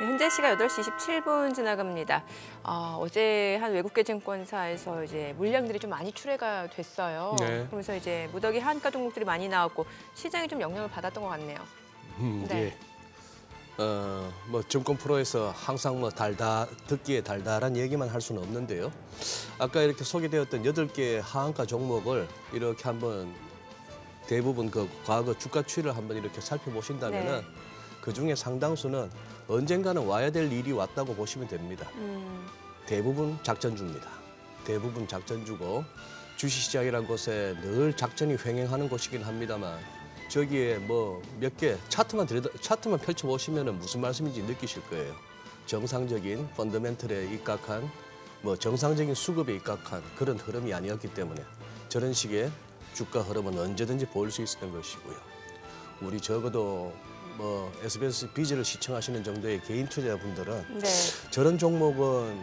네, 현재 시각 8시 27분 지나갑니다. 어제 한 외국계 증권사에서 이제 물량들이 좀 많이 출회가 됐어요. 네. 그러면서 이제 무더기 한가 종목들이 많이 나왔고 시장이 좀 영향을 받았던 것 같네요. 네. 예. 뭐 증권 프로에서 항상 뭐 듣기에 달달한 얘기만 할 수는 없는데요. 아까 이렇게 소개되었던 8개 하한가 종목을 이렇게 한번 대부분 그 과거 주가 추이를 한번 이렇게 살펴보신다면은 네. 그 중에 상당수는 언젠가는 와야 될 일이 왔다고 보시면 됩니다. 대부분 작전주입니다. 대부분 작전주고 주식시장이라는 곳에 늘 작전이 횡행하는 곳이긴 합니다만 저기에 뭐 몇 개 차트만 펼쳐보시면 무슨 말씀인지 느끼실 거예요. 정상적인 펀더멘털에 입각한 뭐 정상적인 수급에 입각한 그런 흐름이 아니었기 때문에 저런 식의 주가 흐름은 언제든지 보일 수 있었던 것이고요. 우리 적어도 뭐 SBS 비즈를 시청하시는 정도의 개인 투자자분들은 네. 저런 종목은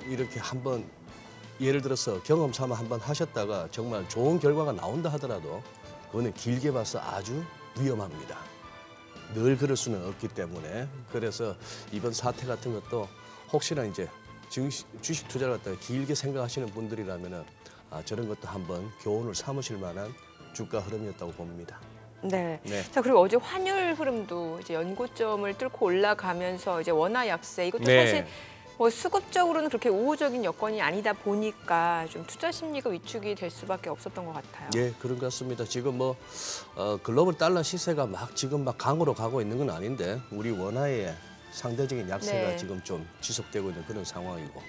이렇게 한번 예를 들어서 경험 삼아 한번 하셨다가 정말 좋은 결과가 나온다 하더라도 그거는 길게 봐서 아주 위험합니다. 늘 그럴 수는 없기 때문에 그래서 이번 사태 같은 것도 혹시나 이제 주식 투자를 갖다가 길게 생각하시는 분들이라면은 저런 것도 한번 교훈을 삼으실 만한 주가 흐름이었다고 봅니다. 네. 네. 자, 그리고 어제 환율 흐름도 이제 연고점을 뚫고 올라가면서 이제 원화 약세 이것도 네. 사실 뭐 수급적으로는 그렇게 우호적인 여건이 아니다 보니까 좀 투자 심리가 위축이 될 수밖에 없었던 것 같아요. 예, 그런 것 같습니다. 지금 뭐 글로벌 달러 시세가 막 지금 막 강으로 가고 있는 건 아닌데 우리 원화의 상대적인 약세가 네. 지금 좀 지속되고 있는 그런 상황이고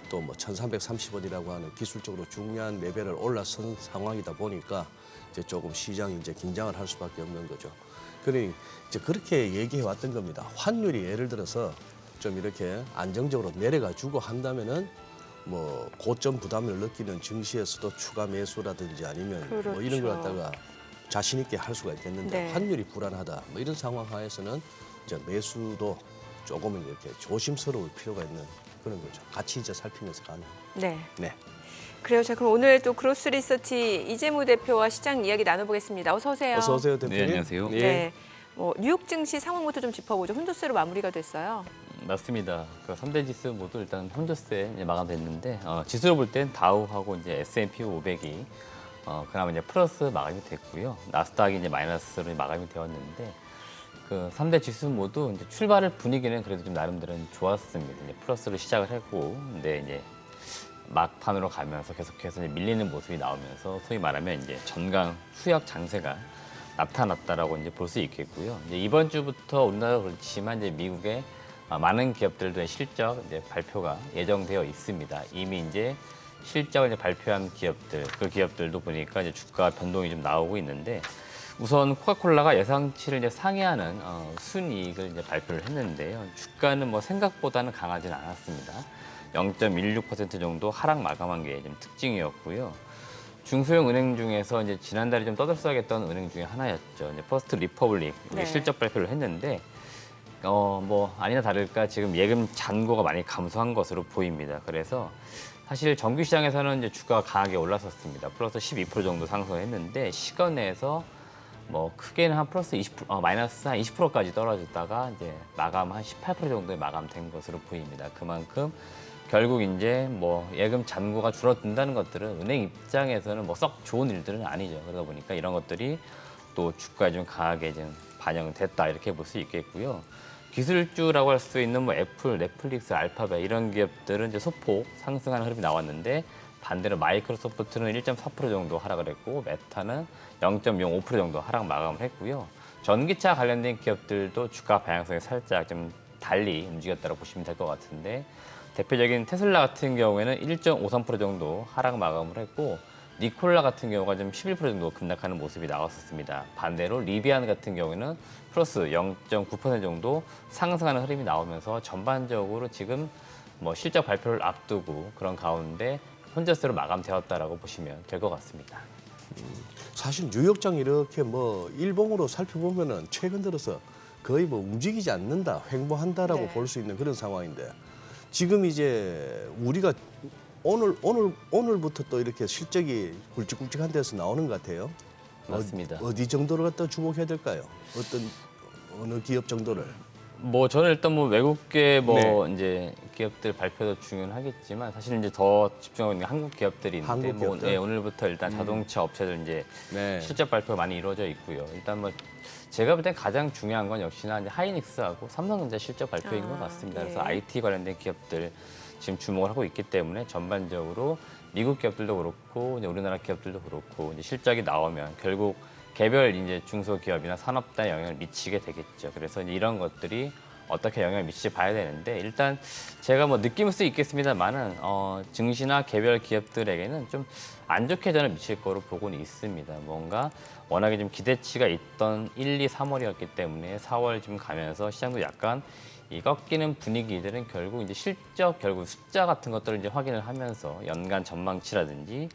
또 뭐 1,330원이라고 하는 기술적으로 중요한 레벨을 올라선 상황이다 보니까 이제 조금 시장이 이제 긴장을 할 수밖에 없는 거죠. 그러니 이제 그렇게 얘기해 왔던 겁니다. 환율이 예를 들어서 좀 이렇게 안정적으로 내려가 주고 한다면은 뭐 고점 부담을 느끼는 증시에서도 추가 매수라든지 아니면 뭐 이런 걸 그렇죠. 갖다가 자신 있게 할 수가 있겠는데 네. 환율이 불안하다 뭐 이런 상황 하에서는 이제 매수도 조금은 이렇게 조심스러울 필요가 있는 그런 거죠. 같이 이제 살피면서 가는. 네. 네. 그래요. 자, 그럼 오늘 또 크로스 리서치 이재무 대표와 시장 이야기 나눠보겠습니다. 어서 오세요. 어서 오세요, 대표님. 네, 안녕하세요. 예. 네. 뉴욕 증시 상황부터 좀 짚어보죠. 혼조세로 마무리가 됐어요. 맞습니다. 그 3대 지수 모두 일단 혼조세 이제 마감됐는데 지수로 볼 땐 다우하고 이제 S&P 500이 그나마 이제 플러스 마감이 됐고요. 나스닥이 이제 마이너스로 마감이 되었는데 그 3대 지수 모두 이제 출발 분위기는 그래도 좀 나름대로는 좋았습니다. 이제 플러스로 시작을 했고, 근데 이제 막판으로 가면서 계속해서 이제 밀리는 모습이 나오면서 소위 말하면 이제 전강 후역 장세가 나타났다라고 이제 볼 수 있겠고요. 이제 이번 주부터 우리나라 그렇지만 이제 미국의 많은 기업들의 실적 이제 발표가 예정되어 있습니다. 이미 이제 실적을 이제 발표한 기업들, 그 기업들도 보니까 이제 주가 변동이 좀 나오고 있는데 우선 코카콜라가 예상치를 이제 상회하는 순이익을 이제 발표를 했는데요. 주가는 뭐 생각보다는 강하지는 않았습니다. 0.16% 정도 하락 마감한 게 좀 특징이었고요. 중소형 은행 중에서 이제 지난달에 좀 떠들썩했던 은행 중에 하나였죠. 이제 퍼스트 리퍼블릭 네. 실적 발표를 했는데 뭐 아니나 다를까 지금 예금 잔고가 많이 감소한 것으로 보입니다. 그래서 사실 정규 시장에서는 이제 주가가 강하게 올랐었습니다. 플러스 12% 정도 상승했는데 시간에서 뭐 크게는 한 플러스 20%, 마이너스 한 20%까지 떨어졌다가 이제 마감 한 18% 정도에 마감된 것으로 보입니다. 그만큼 결국 이제 뭐 예금 잔고가 줄어든다는 것들은 은행 입장에서는 뭐 썩 좋은 일들은 아니죠. 그러다 보니까 이런 것들이 또 주가에 좀 강하게 좀 반영됐다 이렇게 볼 수 있겠고요. 기술주라고 할 수 있는 뭐 애플, 넷플릭스, 알파벳 이런 기업들은 이제 소폭 상승하는 흐름이 나왔는데 반대로 마이크로소프트는 1.4% 정도 하락을 했고 메타는 0.05% 정도 하락 마감을 했고요. 전기차 관련된 기업들도 주가 방향성이 살짝 좀 달리 움직였다고 보시면 될 것 같은데 대표적인 테슬라 같은 경우에는 1.53% 정도 하락 마감을 했고 니콜라 같은 경우가 좀 11% 정도 급락하는 모습이 나왔었습니다. 반대로 리비안 같은 경우에는 플러스 0.9% 정도 상승하는 흐름이 나오면서 전반적으로 지금 뭐 실적 발표를 앞두고 그런 가운데 혼자서로 마감되었다라고 보시면 될 것 같습니다. 사실 뉴욕장 이렇게 뭐 일봉으로 살펴보면은 최근 들어서 거의 뭐 움직이지 않는다, 횡보한다라고 네. 볼 수 있는 그런 상황인데 지금 이제 우리가 오늘부터 또 이렇게 실적이 굵직굵직한 데서 나오는 것 같아요. 맞습니다. 어디 정도를 갖다 주목해야 될까요? 어느 기업 정도를? 뭐 저는 일단 뭐 외국계 뭐 네. 이제 기업들 발표도 중요하겠지만 사실 이제 더 집중하고 있는 게 한국 기업들이 있는데 한국 뭐 기업들? 네, 오늘부터 일단 자동차 업체들 이제 네. 실적 발표가 많이 이루어져 있고요. 일단 뭐 제가 볼 때 가장 중요한 건 역시나 이제 하이닉스하고 삼성전자 실적 발표인 것 같습니다. 예. 그래서 IT 관련된 기업들 지금 주목을 하고 있기 때문에 전반적으로 미국 기업들도 그렇고 이제 우리나라 기업들도 그렇고 이제 실적이 나오면 결국 개별 이제 중소기업이나 산업단에 영향을 미치게 되겠죠. 그래서 이제 이런 것들이 어떻게 영향을 미칠지 봐야 되는데 일단 제가 뭐 느낄 수 있겠습니다만은 증시나 개별 기업들에게는 좀 안 좋게 저는 미칠 거로 보고는 있습니다. 뭔가 워낙에 좀 기대치가 있던 1, 2, 3월이었기 때문에 4월 좀 가면서 시장도 약간 이 꺾이는 분위기들은 결국 이제 실적 결국 숫자 같은 것들을 이제 확인을 하면서 연간 전망치라든지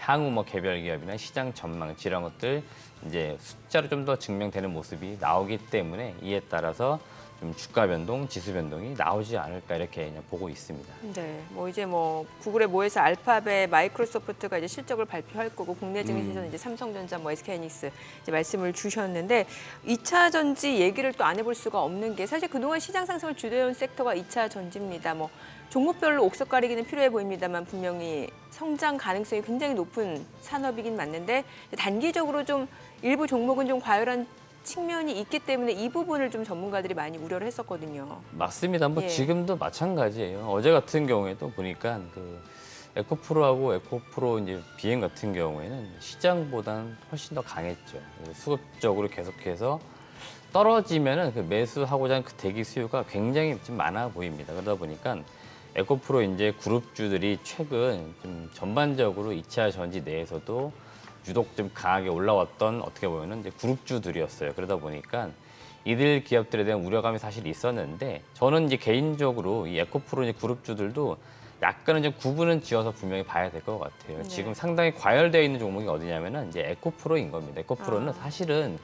향후 뭐 개별 기업이나 시장 전망치 이런 것들 이제 숫자로 좀 더 증명되는 모습이 나오기 때문에 이에 따라서 좀 주가 변동, 지수 변동이 나오지 않을까 이렇게 그냥 보고 있습니다. 네, 뭐 이제 뭐 구글의 모에서 알파벳, 마이크로소프트가 이제 실적을 발표할 거고 국내 증시에서는 이제 삼성전자, 뭐 SK하이닉스 이제 말씀을 주셨는데 2차 전지 얘기를 또 안 해볼 수가 없는 게 사실 그동안 시장 상승을 주도해온 섹터가 2차 전지입니다. 뭐 종목별로 옥석 가리기는 필요해 보입니다만 분명히 성장 가능성이 굉장히 높은 산업이긴 맞는데 단기적으로 좀 일부 종목은 좀 과열한 측면이 있기 때문에 이 부분을 좀 전문가들이 많이 우려를 했었거든요. 맞습니다. 뭐 예. 지금도 마찬가지예요. 어제 같은 경우에도 보니까 그 에코프로하고 에코프로 이제 BM 같은 경우에는 시장보다는 훨씬 더 강했죠. 그래서 수급적으로 계속해서 떨어지면은 그 매수하고자 하는 그 대기 수요가 굉장히 좀 많아 보입니다. 그러다 보니까 에코프로 이제 그룹주들이 최근 좀 전반적으로 2차 전지 내에서도 유독 좀 강하게 올라왔던 어떻게 보면은 이제 그룹주들이었어요. 그러다 보니까 이들 기업들에 대한 우려감이 사실 있었는데 저는 이제 개인적으로 이 에코프로 이제 그룹주들도 약간은 좀 구분은 지어서 분명히 봐야 될 것 같아요. 네. 지금 상당히 과열되어 있는 종목이 어디냐면은 이제 에코프로인 겁니다. 에코프로는 아. 사실은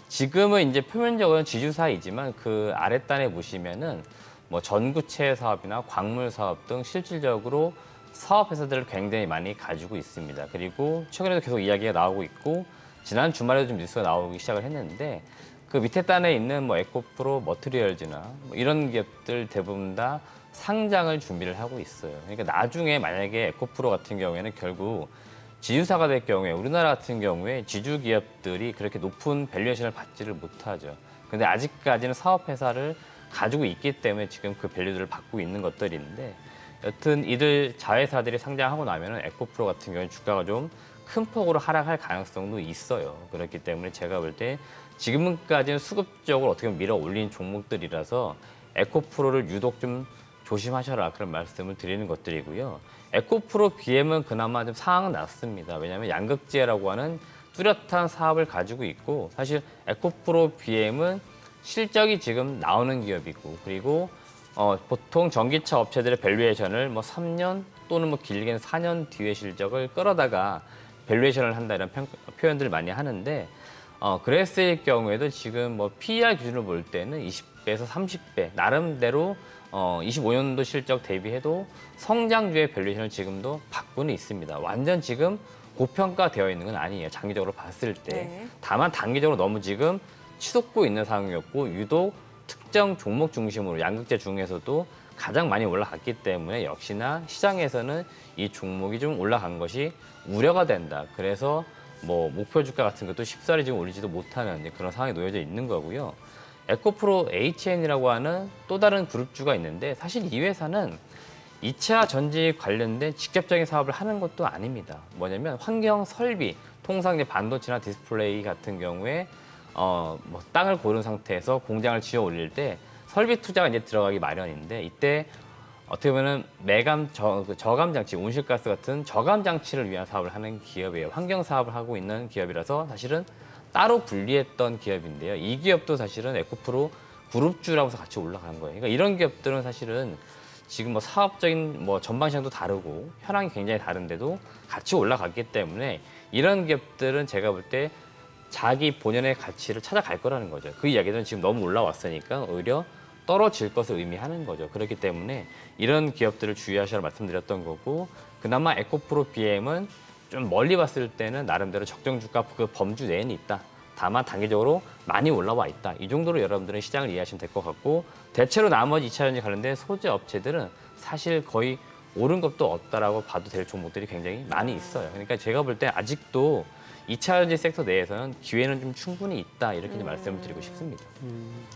지금은 이제 표면적으로는 지주사이지만 그 아랫단에 보시면은 뭐 전구체 사업이나 광물 사업 등 실질적으로 사업 회사들을 굉장히 많이 가지고 있습니다. 그리고 최근에도 계속 이야기가 나오고 있고 지난 주말에도 좀 뉴스가 나오기 시작을 했는데 그 밑에 단에 있는 뭐 에코프로, 머트리얼즈나 뭐 이런 기업들 대부분 다 상장을 준비를 하고 있어요. 그러니까 나중에 만약에 에코프로 같은 경우에는 결국 지주사가 될 경우에 우리나라 같은 경우에 지주 기업들이 그렇게 높은 밸류에이션을 받지를 못하죠. 근데 아직까지는 사업 회사를 가지고 있기 때문에 지금 그 밸류들을 받고 있는 것들인데 여튼 이들 자회사들이 상장하고 나면은 에코프로 같은 경우는 주가가 좀 큰 폭으로 하락할 가능성도 있어요. 그렇기 때문에 제가 볼 때 지금까지는 수급적으로 어떻게 보면 밀어 올린 종목들이라서 에코프로를 유독 좀 조심하셔라 그런 말씀을 드리는 것들이고요. 에코프로 BM은 그나마 좀 상황은 낮습니다. 왜냐하면 양극재라고 하는 뚜렷한 사업을 가지고 있고 사실 에코프로 BM은 실적이 지금 나오는 기업이고 그리고 보통 전기차 업체들의 밸류에이션을 뭐 3년 또는 뭐 길게는 4년 뒤의 실적을 끌어다가 밸류에이션을 한다 이런 표현들을 많이 하는데 그랬을 경우에도 지금 뭐 PER 기준으로 볼 때는 20배에서 30배 나름대로 25년도 실적 대비해도 성장주의 밸류에이션을 지금도 받고는 있습니다. 완전 지금 고평가되어 있는 건 아니에요. 장기적으로 봤을 때. 네. 다만 단기적으로 너무 지금 치솟고 있는 상황이었고 유독 특정 종목 중심으로 양극재 중에서도 가장 많이 올라갔기 때문에 역시나 시장에서는 이 종목이 좀 올라간 것이 우려가 된다. 그래서 뭐 목표 주가 같은 것도 쉽사리 지금 올리지도 못하는 그런 상황에 놓여져 있는 거고요. 에코프로 HN이라고 하는 또 다른 그룹주가 있는데 사실 이 회사는 2차 전지 관련된 직접적인 사업을 하는 것도 아닙니다. 뭐냐면 환경 설비, 통상 이제 반도체나 디스플레이 같은 경우에 뭐 땅을 고른 상태에서 공장을 지어 올릴 때 설비 투자가 이제 들어가기 마련인데 이때 어떻게 보면 저감 장치, 온실가스 같은 저감 장치를 위한 사업을 하는 기업이에요. 환경 사업을 하고 있는 기업이라서 사실은 따로 분리했던 기업인데요. 이 기업도 사실은 에코프로 그룹주라고 해서 같이 올라간 거예요. 그러니까 이런 기업들은 사실은 지금 뭐 사업적인 뭐 전방시장도 다르고 현황이 굉장히 다른데도 같이 올라갔기 때문에 이런 기업들은 제가 볼 때 자기 본연의 가치를 찾아갈 거라는 거죠. 그 이야기는 지금 너무 올라왔으니까 오히려 떨어질 것을 의미하는 거죠. 그렇기 때문에 이런 기업들을 주의하시라 말씀드렸던 거고 그나마 에코프로 BM은 좀 멀리 봤을 때는 나름대로 적정 주가 그 범주 내에는 있다. 다만 단기적으로 많이 올라와 있다. 이 정도로 여러분들은 시장을 이해하시면 될 것 같고 대체로 나머지 2차 전지 관련된 소재 업체들은 사실 거의 오른 것도 없다라고 봐도 될 종목들이 굉장히 많이 있어요. 그러니까 제가 볼 때 아직도 2차 전지 섹터 내에서는 기회는 좀 충분히 있다 이렇게 좀 말씀을 드리고 싶습니다.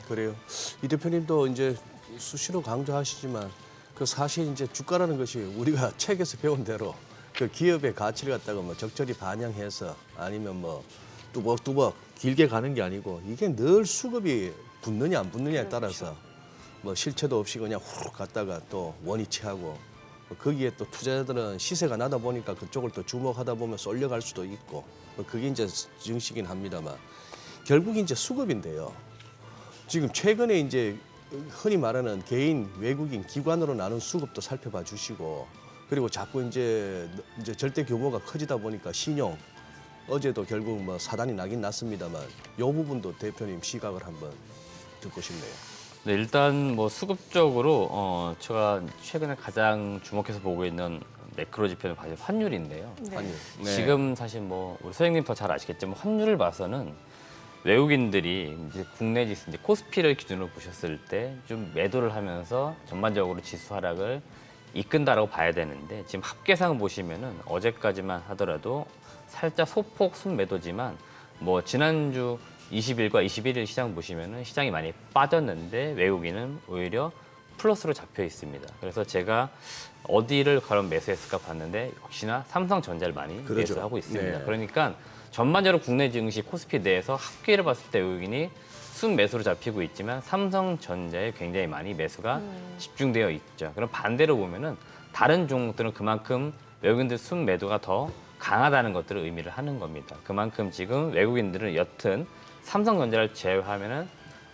그래요. 이 대표님도 이제 수시로 강조하시지만 그 사실 이제 주가라는 것이 우리가 책에서 배운 대로 그 기업의 가치를 갖다가 뭐 적절히 반영해서 아니면 뭐 뚜벅뚜벅 길게 가는 게 아니고 이게 늘 수급이 붙느냐 안 붙느냐에 따라서 뭐 실체도 없이 그냥 후룩 갔다가 또 원위치하고 거기에 또 투자자들은 시세가 나다 보니까 그쪽을 또 주목하다 보면 쏠려갈 수도 있고 그게 이제 증시긴 합니다만 결국 이제 수급인데요. 지금 최근에 이제 흔히 말하는 개인, 외국인, 기관으로 나눈 수급도 살펴봐 주시고 그리고 자꾸 이제 절대 규모가 커지다 보니까 신용 어제도 결국 뭐 사단이 나긴 났습니다만 이 부분도 대표님 시각을 한번 듣고 싶네요. 네, 일단 뭐 수급적으로 제가 최근에 가장 주목해서 보고 있는 매크로 지표는 사실 환율인데요. 네. 아니요. 지금 사실 뭐 우리 소장님 더 잘 아시겠지만 환율을 봐서는 외국인들이 이제 국내 지수 이제 코스피를 기준으로 보셨을 때 좀 매도를 하면서 전반적으로 지수 하락을 이끈다라고 봐야 되는데 지금 합계상 보시면은 어제까지만 하더라도 살짝 소폭 순매도지만 뭐 지난주 20일과 21일 시장 보시면은 시장이 많이 빠졌는데 외국인은 오히려 플러스로 잡혀 있습니다. 그래서 제가 어디를 그럼 매수했을까 봤는데 역시나 삼성전자를 많이 그러죠. 매수하고 있습니다. 네. 그러니까 전반적으로 국내 증시 코스피 내에서 합계를 봤을 때 외국인이 순매수로 잡히고 있지만 삼성전자에 굉장히 많이 매수가 집중되어 있죠. 그럼 반대로 보면은 다른 종목들은 그만큼 외국인들 순매도가 더 강하다는 것들을 의미를 하는 겁니다. 그만큼 지금 외국인들은 여튼 삼성전자를 제외하면은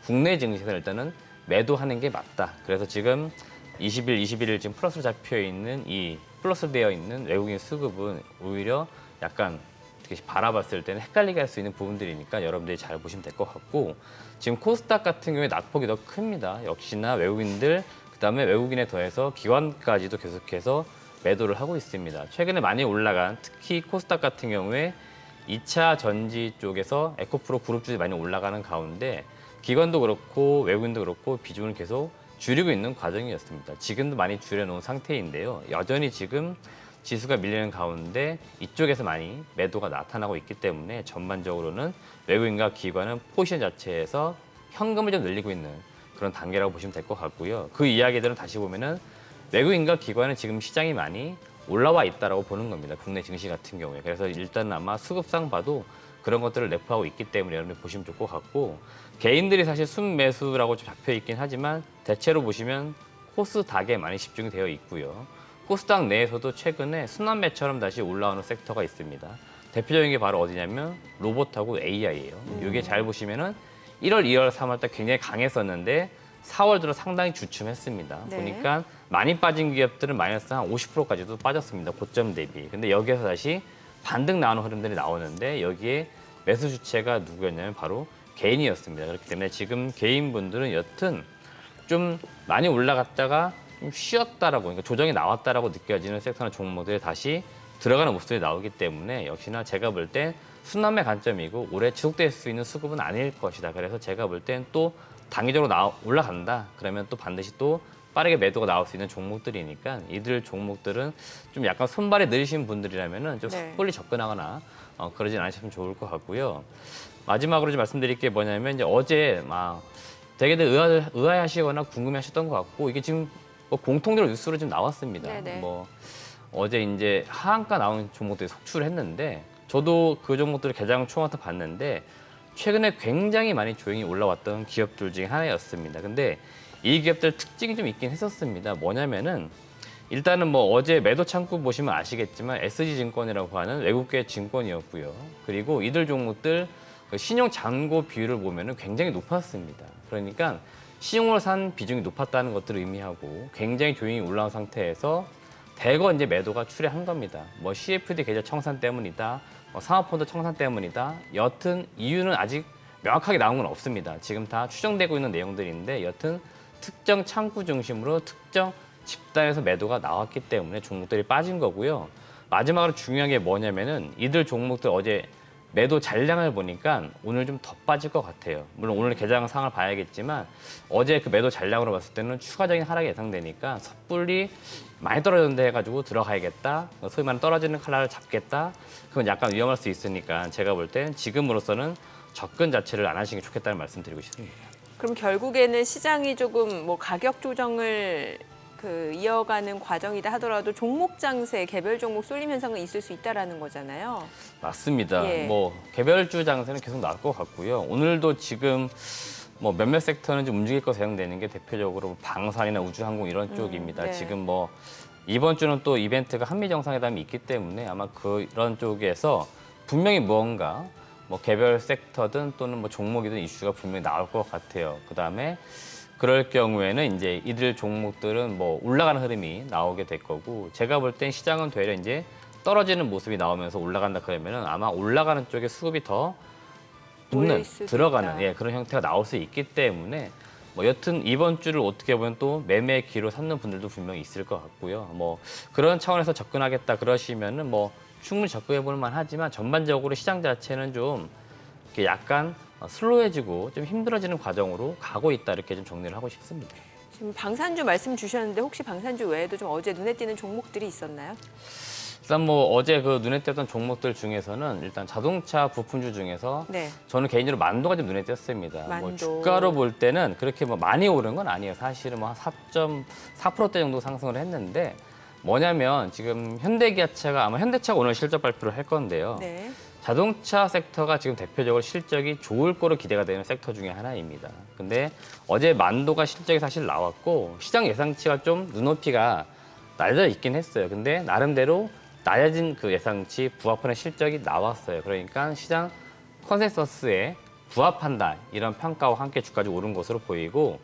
국내 증시에서 일단은 매도하는 게 맞다. 그래서 지금 20일, 21일 지금 플러스로 잡혀 있는 이 플러스 되어 있는 외국인 수급은 오히려 약간 이렇게 바라봤을 때는 헷갈리게 할 수 있는 부분들이니까 여러분들이 잘 보시면 될 것 같고 지금 코스닥 같은 경우에 낙폭이 더 큽니다. 역시나 외국인들 그다음에 외국인에 더해서 기관까지도 계속해서 매도를 하고 있습니다. 최근에 많이 올라간 특히 코스닥 같은 경우에 2차 전지 쪽에서 에코프로 그룹주들이 많이 올라가는 가운데 기관도 그렇고 외국인도 그렇고 비중을 계속 줄이고 있는 과정이었습니다. 지금도 많이 줄여놓은 상태인데요. 여전히 지금 지수가 밀리는 가운데 이쪽에서 많이 매도가 나타나고 있기 때문에 전반적으로는 외국인과 기관은 포지션 자체에서 현금을 좀 늘리고 있는 그런 단계라고 보시면 될 것 같고요. 그 이야기들은 다시 보면은 외국인과 기관은 지금 시장이 많이 올라와 있다라고 보는 겁니다. 국내 증시 같은 경우에. 그래서 일단 아마 수급상 봐도 그런 것들을 내포하고 있기 때문에 여러분이 보시면 좋을 것 같고 개인들이 사실 순매수라고 좀 잡혀 있긴 하지만 대체로 보시면 코스닥에 많이 집중이 되어 있고요. 코스닥 내에서도 최근에 순환매처럼 다시 올라오는 섹터가 있습니다. 대표적인 게 바로 어디냐면 로봇하고 AI예요. 이게 잘 보시면은 1월, 2월, 3월 때 굉장히 강했었는데 4월 들어 상당히 주춤했습니다. 네. 보니까 많이 빠진 기업들은 마이너스 한 50%까지도 빠졌습니다. 고점 대비. 근데 여기에서 다시 반등 나오는 흐름들이 나오는데 여기에 매수 주체가 누구였냐면 바로 개인이었습니다. 그렇기 때문에 지금 개인분들은 여튼 좀 많이 올라갔다가 좀 쉬었다라고, 그러니까 조정이 나왔다라고 느껴지는 섹터나 종목들이 다시 들어가는 모습들이 나오기 때문에 역시나 제가 볼 땐 순환매 관점이고 오래 지속될 수 있는 수급은 아닐 것이다. 그래서 제가 볼 땐 또 단기적으로 올라간다. 그러면 또 반드시 또 빠르게 매도가 나올 수 있는 종목들이니까 이들 종목들은 좀 약간 손발이 느리신 분들이라면은 좀 네. 섣불리 접근하거나 그러진 않으시면 좋을 것 같고요. 마지막으로 좀 말씀드릴 게 뭐냐면 이제 어제 막 되게들 의아해하시거나 궁금해하셨던 것 같고 이게 지금 뭐 공통적으로 뉴스로 좀 나왔습니다. 네네. 뭐 어제 이제 하한가 나온 종목들이 속출을 했는데 저도 그 종목들을 개장 초부터 봤는데 최근에 굉장히 많이 조용히 올라왔던 기업들 중에 하나였습니다. 근데 이 기업들 특징이 좀 있긴 했었습니다. 뭐냐면은 일단은 뭐 어제 매도 창구 보시면 아시겠지만 SG증권이라고 하는 외국계 증권이었고요. 그리고 이들 종목들 그 신용 잔고 비율을 보면은 굉장히 높았습니다. 그러니까 신용으로 산 비중이 높았다는 것들을 의미하고 굉장히 조용히 올라온 상태에서 대거 이제 매도가 출회한 겁니다. 뭐 CFD 계좌 청산 때문이다. 사모펀드 청산 때문이다. 여튼 이유는 아직 명확하게 나온 건 없습니다. 지금 다 추정되고 있는 내용들인데 여튼 특정 창구 중심으로 특정 집단에서 매도가 나왔기 때문에 종목들이 빠진 거고요. 마지막으로 중요한 게 뭐냐면은 이들 종목들 어제 매도 잔량을 보니까 오늘 좀 더 빠질 것 같아요. 물론 오늘 개장 상황을 봐야겠지만 어제 그 매도 잔량으로 봤을 때는 추가적인 하락이 예상되니까 섣불리 많이 떨어졌는데 해가지고 들어가야겠다. 소위 말하는 떨어지는 칼날을 잡겠다. 그건 약간 위험할 수 있으니까 제가 볼 때는 지금으로서는 접근 자체를 안 하시는 게 좋겠다는 말씀 드리고 싶습니다. 그럼 결국에는 시장이 조금 뭐 가격 조정을 이어가는 과정이다 하더라도 종목 장세, 개별 종목 쏠림 현상은 있을 수 있다라는 거잖아요. 맞습니다. 예. 뭐 개별주 장세는 계속 나올 것 같고요. 오늘도 지금 뭐 몇몇 섹터는 좀 움직일 거 예상되는 게 대표적으로 뭐 방산이나 우주항공 이런 쪽입니다. 네. 지금 뭐 이번 주는 또 이벤트가 한미 정상회담이 있기 때문에 아마 그런 쪽에서 분명히 무언가 뭐 개별 섹터든 또는 뭐 종목이든 이슈가 분명히 나올 것 같아요. 그다음에 그럴 경우에는 이제 이들 종목들은 뭐 올라가는 흐름이 나오게 될 거고 제가 볼 땐 시장은 되려 이제 떨어지는 모습이 나오면서 올라간다 그러면은 아마 올라가는 쪽에 수급이 더 붙는 들어가는 그런 형태가 나올 수 있기 때문에 뭐 여튼 이번 주를 어떻게 보면 또 매매 기로 삼는 분들도 분명히 있을 것 같고요. 뭐 그런 차원에서 접근하겠다 그러시면은 뭐 충분히 접근해 볼 만하지만 전반적으로 시장 자체는 좀 이렇게 약간 슬로해지고 좀 힘들어지는 과정으로 가고 있다 이렇게 좀 정리를 하고 싶습니다. 지금 방산주 말씀 주셨는데 혹시 방산주 외에도 좀 어제 눈에 띄는 종목들이 있었나요? 일단 뭐 어제 그 눈에 띄었던 종목들 중에서는 일단 자동차 부품주 중에서 네. 저는 개인적으로 만도가 좀 눈에 띄었습니다. 만도. 뭐 주가로 볼 때는 그렇게 뭐 많이 오른 건 아니에요. 사실은 뭐 한 4.4%대 정도 상승을 했는데 뭐냐면 지금 현대기아차가 아마 현대차가 오늘 실적 발표를 할 건데요. 네. 자동차 섹터가 지금 대표적으로 실적이 좋을 거로 기대가 되는 섹터 중에 하나입니다. 근데 어제 만도가 실적이 사실 나왔고 시장 예상치가 좀 눈높이가 낮아 있긴 했어요. 근데 나름대로 낮아진 그 예상치 부합하는 실적이 나왔어요. 그러니까 시장 컨센서스에 부합한다 이런 평가와 함께 주가가 오른 것으로 보이고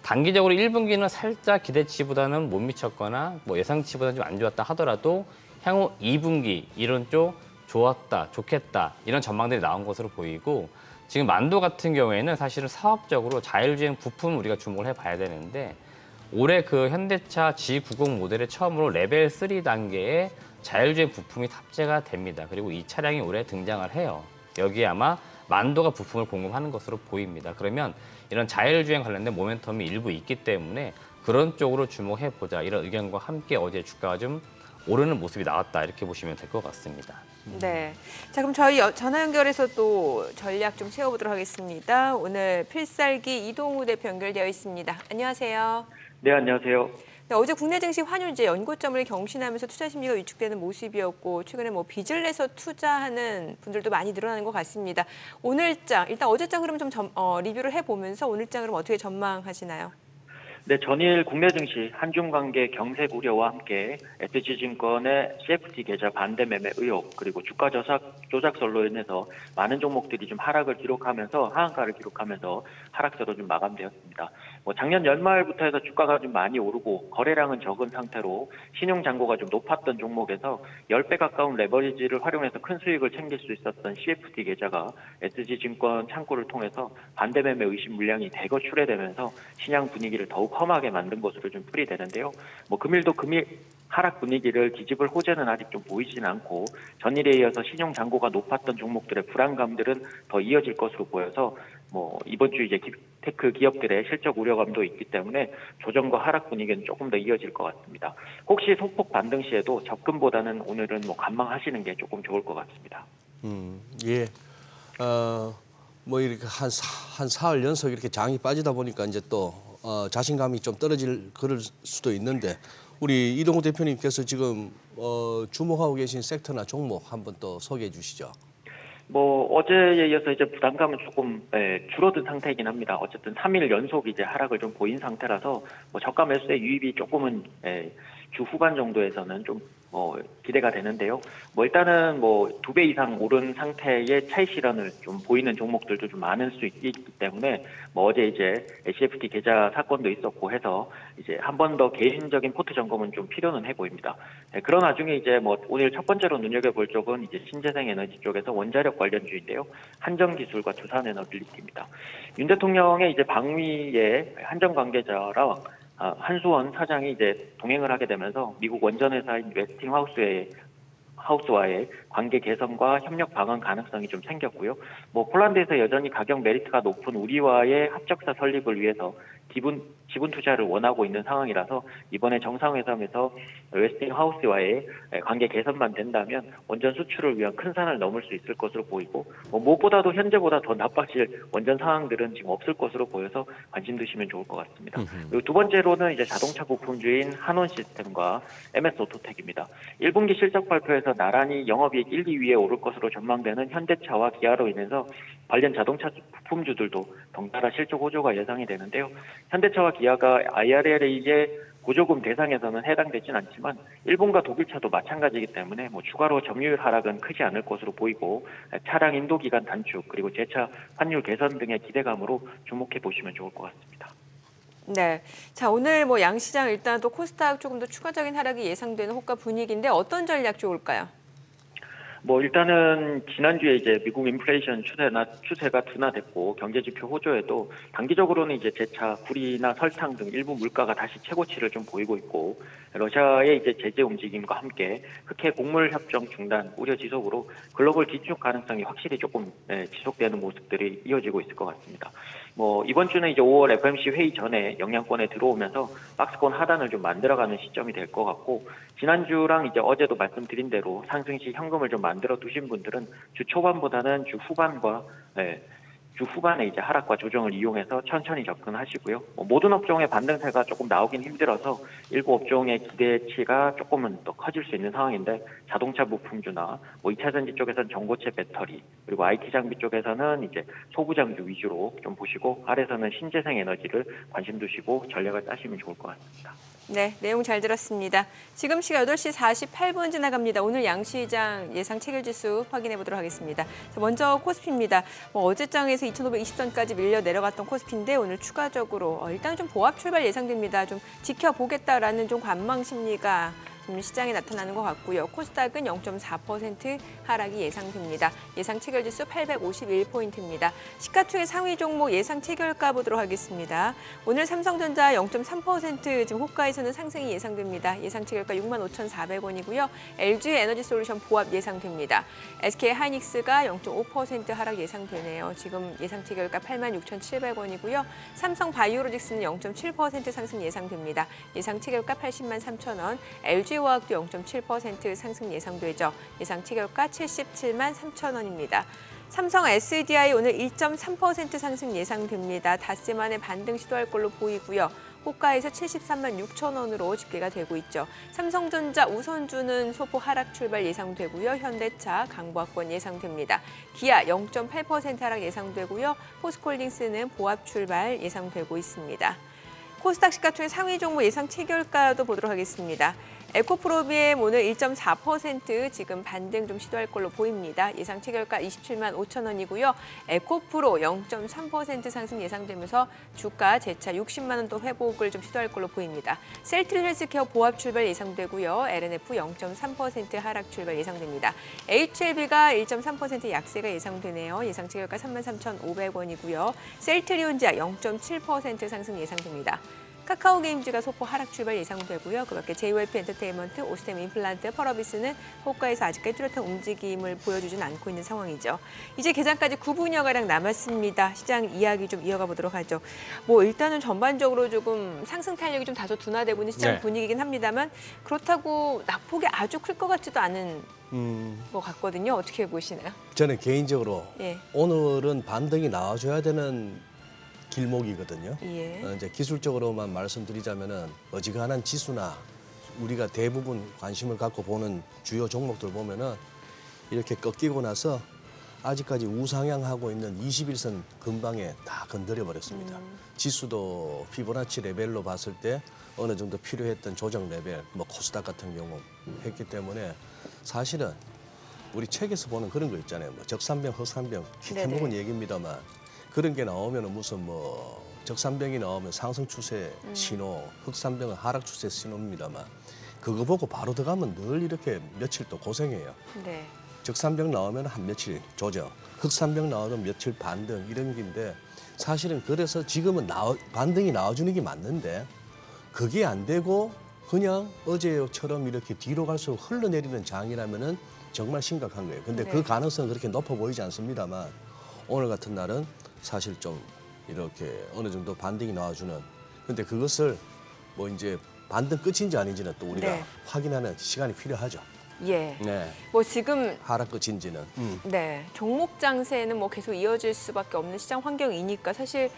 단기적으로 1분기는 살짝 기대치보다는 못 미쳤거나 뭐 예상치보다는 좀 안 좋았다 하더라도 향후 2분기 이런 쪽 좋았다, 좋겠다 이런 전망들이 나온 것으로 보이고 지금 만도 같은 경우에는 사실은 사업적으로 자율주행 부품 우리가 주목을 해봐야 되는데 올해 그 현대차 G90 모델에 처음으로 레벨 3 단계의 자율주행 부품이 탑재가 됩니다. 그리고 이 차량이 올해 등장을 해요. 여기에 아마 만도가 부품을 공급하는 것으로 보입니다. 그러면 이런 자율주행 관련된 모멘텀이 일부 있기 때문에 그런 쪽으로 주목해보자 이런 의견과 함께 어제 주가가 좀 오르는 모습이 나왔다 이렇게 보시면 될 것 같습니다. 네. 자, 그럼 저희 전화 연결해서 또 전략 좀 세워보도록 하겠습니다. 오늘 필살기 이동우 대표 연결되어 있습니다. 안녕하세요. 네, 안녕하세요. 네, 어제 국내 증시 환율 이제 연고점을 경신하면서 투자 심리가 위축되는 모습이었고 최근에 뭐 빚을 내서 투자하는 분들도 많이 늘어나는 것 같습니다. 오늘장 일단 어제장 흐름 좀 리뷰를 해보면서 오늘장 흐름 어떻게 전망하시나요? 네, 전일 국내 증시 한중 관계 경색 우려와 함께 SG증권의 CFT 계좌 반대 매매 의혹 그리고 주가 조작설로 인해서 많은 종목들이 좀 하락을 기록하면서 하한가를 기록하면서 하락세로 좀 마감되었습니다. 뭐 작년 연말부터 해서 주가가 좀 많이 오르고 거래량은 적은 상태로 신용 잔고가 좀 높았던 종목에서 10배 가까운 레버리지를 활용해서 큰 수익을 챙길 수 있었던 CFT 계좌가 SG증권 창구를 통해서 반대 매매 의심 물량이 대거 출회되면서 시장 분위기를 더욱 험하게 만든 것으로 좀 풀이되는데요. 뭐 금일도 금일 하락 분위기를 뒤집을 호재는 아직 좀 보이진 않고 전일에 이어서 신용 잔고가 높았던 종목들의 불안감들은 더 이어질 것으로 보여서 뭐 이번 주 이제 테크 기업들의 실적 우려감도 있기 때문에 조정과 하락 분위기는 조금 더 이어질 것 같습니다. 혹시 소폭 반등 시에도 접근보다는 오늘은 뭐 관망하시는 게 조금 좋을 것 같습니다. 예. 뭐 이렇게 한 사흘 연속 이렇게 장이 빠지다 보니까 이제 또 자신감이 좀 떨어질 그럴 수도 있는데 우리 이동우 대표님께서 지금 주목하고 계신 섹터나 종목 한번 또 소개해 주시죠. 뭐 어제에 이어서 이제 부담감은 조금 줄어든 상태이긴 합니다. 어쨌든 3일 연속 이제 하락을 좀 보인 상태라서 뭐 저가 매수의 유입이 조금은 주 후반 정도에서는 좀 기대가 되는데요. 뭐 일단은 뭐 2배 이상 오른 상태의 차익 실현을 좀 보이는 종목들도 좀 많을 수 있기 때문에 뭐 어제 이제 CFT 계좌 사건도 있었고 해서 이제 한 번 더 개인적인 포트 점검은 좀 필요는 해 보입니다. 그런 와중에 이제 뭐 오늘 첫 번째로 눈여겨볼 쪽은 이제 신재생 에너지 쪽에서 원자력 관련주인데요. 한정기술과 두산에너빌리티입니다. 윤 대통령의 이제 방위의 한정 관계자랑 한수원 사장이 이제 동행을 하게 되면서 미국 원전회사인 웨스팅하우스에 하우스와의 관계 개선과 협력 방안 가능성이 좀 생겼고요. 폴란드에서 여전히 가격 메리트가 높은 우리와의 합작사 설립을 위해서 지분 투자를 원하고 있는 상황이라서 이번에 정상회담에서 웨스팅하우스와의 관계 개선만 된다면 원전 수출을 위한 큰 산을 넘을 수 있을 것으로 보이고 무엇보다도 현재보다 더 나빠질 원전 상황들은 지금 없을 것으로 보여서 관심 두시면 좋을 것 같습니다. 그리고 두 번째로는 이제 자동차 부품주인 한온 시스템과 MS 오토텍입니다. 1분기 실적 발표에서 나란히 영업이익 1, 2위에 오를 것으로 전망되는 현대차와 기아로 인해서 관련 자동차 부품주들도 덩달아 실적 호조가 예상이 되는데요. 현대차와 기아가 IRA의 보조금 대상에서는 해당되진 않지만 일본과 독일차도 마찬가지이기 때문에 추가로 점유율 하락은 크지 않을 것으로 보이고 차량 인도 기간 단축 그리고 재차 환율 개선 등의 기대감으로 주목해 보시면 좋을 것 같습니다. 네. 자, 오늘 양시장 일단 또 코스닥 조금 더 추가적인 하락이 예상되는 호가 분위기인데 어떤 전략 좋을까요? 일단은 지난주에 이제 미국 인플레이션 추세가 둔화됐고 경제 지표 호조에도 단기적으로는 이제 재차 굴이나 설탕 등 일부 물가가 다시 최고치를 좀 보이고 있고 러시아의 이제 제재 움직임과 함께 흑해 곡물 협정 중단 우려 지속으로 글로벌 기축 가능성이 확실히 조금 지속되는 모습들이 이어지고 있을 것 같습니다. 이번 주는 이제 5월 FOMC 회의 전에 영향권에 들어오면서 박스권 하단을 좀 만들어가는 시점이 될 것 같고 지난주랑 이제 어제도 말씀드린 대로 상승시 현금을 좀 만들어 두신 분들은 주 초반보다는 주 후반에 이제 하락과 조정을 이용해서 천천히 접근하시고요. 모든 업종의 반등세가 조금 나오긴 힘들어서 일부 업종의 기대치가 조금은 더 커질 수 있는 상황인데 자동차 부품주나 2차 전지 쪽에서는 전고체 배터리 그리고 IT 장비 쪽에서는 이제 소부 장비 위주로 좀 보시고 아래서는 신재생 에너지를 관심 두시고 전략을 짜시면 좋을 것 같습니다. 네, 내용 잘 들었습니다. 지금 시각 8시 48분 지나갑니다. 오늘 양시장 예상 체결지수 확인해 보도록 하겠습니다. 자, 먼저 코스피입니다. 어제장에서 2,520선까지 밀려 내려갔던 코스피인데 오늘 추가적으로 일단 좀 보합 출발 예상됩니다. 좀 지켜보겠다라는 좀 관망 심리가 시장에 나타나는 것 같고요. 코스닥은 0.4% 하락이 예상됩니다. 예상 체결지수 851포인트입니다. 시가총액 상위 종목 예상 체결가 보도록 하겠습니다. 오늘 삼성전자 0.3% 지금 호가에서는 상승이 예상됩니다. 예상 체결가 65,400원이고요. LG 에너지솔루션 보합 예상됩니다. SK 하이닉스가 0.5% 하락 예상되네요. 지금 예상 체결가 86,700원이고요. 삼성 바이오로직스는 0.7% 상승 예상됩니다. 예상 체결가 80만 3천원. LG 화학도 0.7% 상승 예상되죠. 예상 체결가 77만 3천원입니다. 삼성 SDI 오늘 1.3% 상승 예상됩니다. 닷새 만에 반등 시도할 걸로 보이고요. 호가에서 73만 6천 원으로 집계가 되고 있죠. 삼성전자 우선주는 소폭 하락 출발 예상되고요. 현대차 강보합권 예상됩니다. 기아 0.8% 하락 예상되고요. 포스코홀딩스는 보합 출발 예상되고 있습니다. 코스닥 시가총액 상위 종목 예상 체결가도 보도록 하겠습니다. 에코프로비엠 오늘 1.4% 지금 반등 좀 시도할 걸로 보입니다. 예상 체결가 27만 5천 원이고요. 에코프로 0.3% 상승 예상되면서 주가 재차 60만 원 또 회복을 좀 시도할 걸로 보입니다. 셀트리 헬스케어 보합 출발 예상되고요. LNF 0.3% 하락 출발 예상됩니다. HLB가 1.3% 약세가 예상되네요. 예상 체결가 33,500원이고요. 셀트리온지아 0.7% 상승 예상됩니다. 카카오게임즈가 소폭 하락 출발 예상되고요. 그밖에 JYP 엔터테인먼트, 오스템 임플란트, 펄어비스는 호가에서 아직까지 뚜렷한 움직임을 보여주진 않고 있는 상황이죠. 이제 개장까지 9분여가량 남았습니다. 시장 이야기 좀 이어가 보도록 하죠. 일단은 전반적으로 조금 상승 탄력이 좀 다소 둔화되고 있는 시장 분위기긴 합니다만 그렇다고 낙폭이 아주 클 것 같지도 않은 것 같거든요. 어떻게 보시나요? 저는 개인적으로 예. 오늘은 반등이 나와줘야 되는 길목이거든요. 예. 이제 기술적으로만 말씀드리자면은 어지간한 지수나 우리가 대부분 관심을 갖고 보는 주요 종목들 보면은 이렇게 꺾이고 나서 아직까지 우상향하고 있는 21선 근방에 다 건드려 버렸습니다. 지수도 피보나치 레벨로 봤을 때 어느 정도 필요했던 조정 레벨, 코스닥 같은 경우 했기 때문에 사실은 우리 책에서 보는 그런 거 있잖아요. 적산병, 흑산병, 피태먹은 얘기입니다만 그런 게 나오면 무슨 적산병이 나오면 상승 추세 신호, 흑산병은 하락 추세 신호입니다만 그거 보고 바로 들어가면 늘 이렇게 며칠 또 고생해요. 네. 적산병 나오면 한 며칠 조정, 흑산병 나오면 며칠 반등 이런 게인데 사실은 그래서 지금은 반등이 나와주는 게 맞는데 그게 안 되고 그냥 어제처럼 이렇게 뒤로 갈수록 흘러내리는 장이라면은 정말 심각한 거예요. 근데 네. 그 가능성은 그렇게 높아 보이지 않습니다만 오늘 같은 날은 사실 좀 이렇게 어느 정도 반등이 나와주는. 근데 그것을 뭐 이제 반등 끝인지 아닌지는 또 우리가 네. 확인하는 시간이 필요하죠. 예. 네. 뭐 지금 하락 끝인지는. 네, 종목 장세는 뭐 계속 이어질 수밖에 없는 시장 환경이니까 사실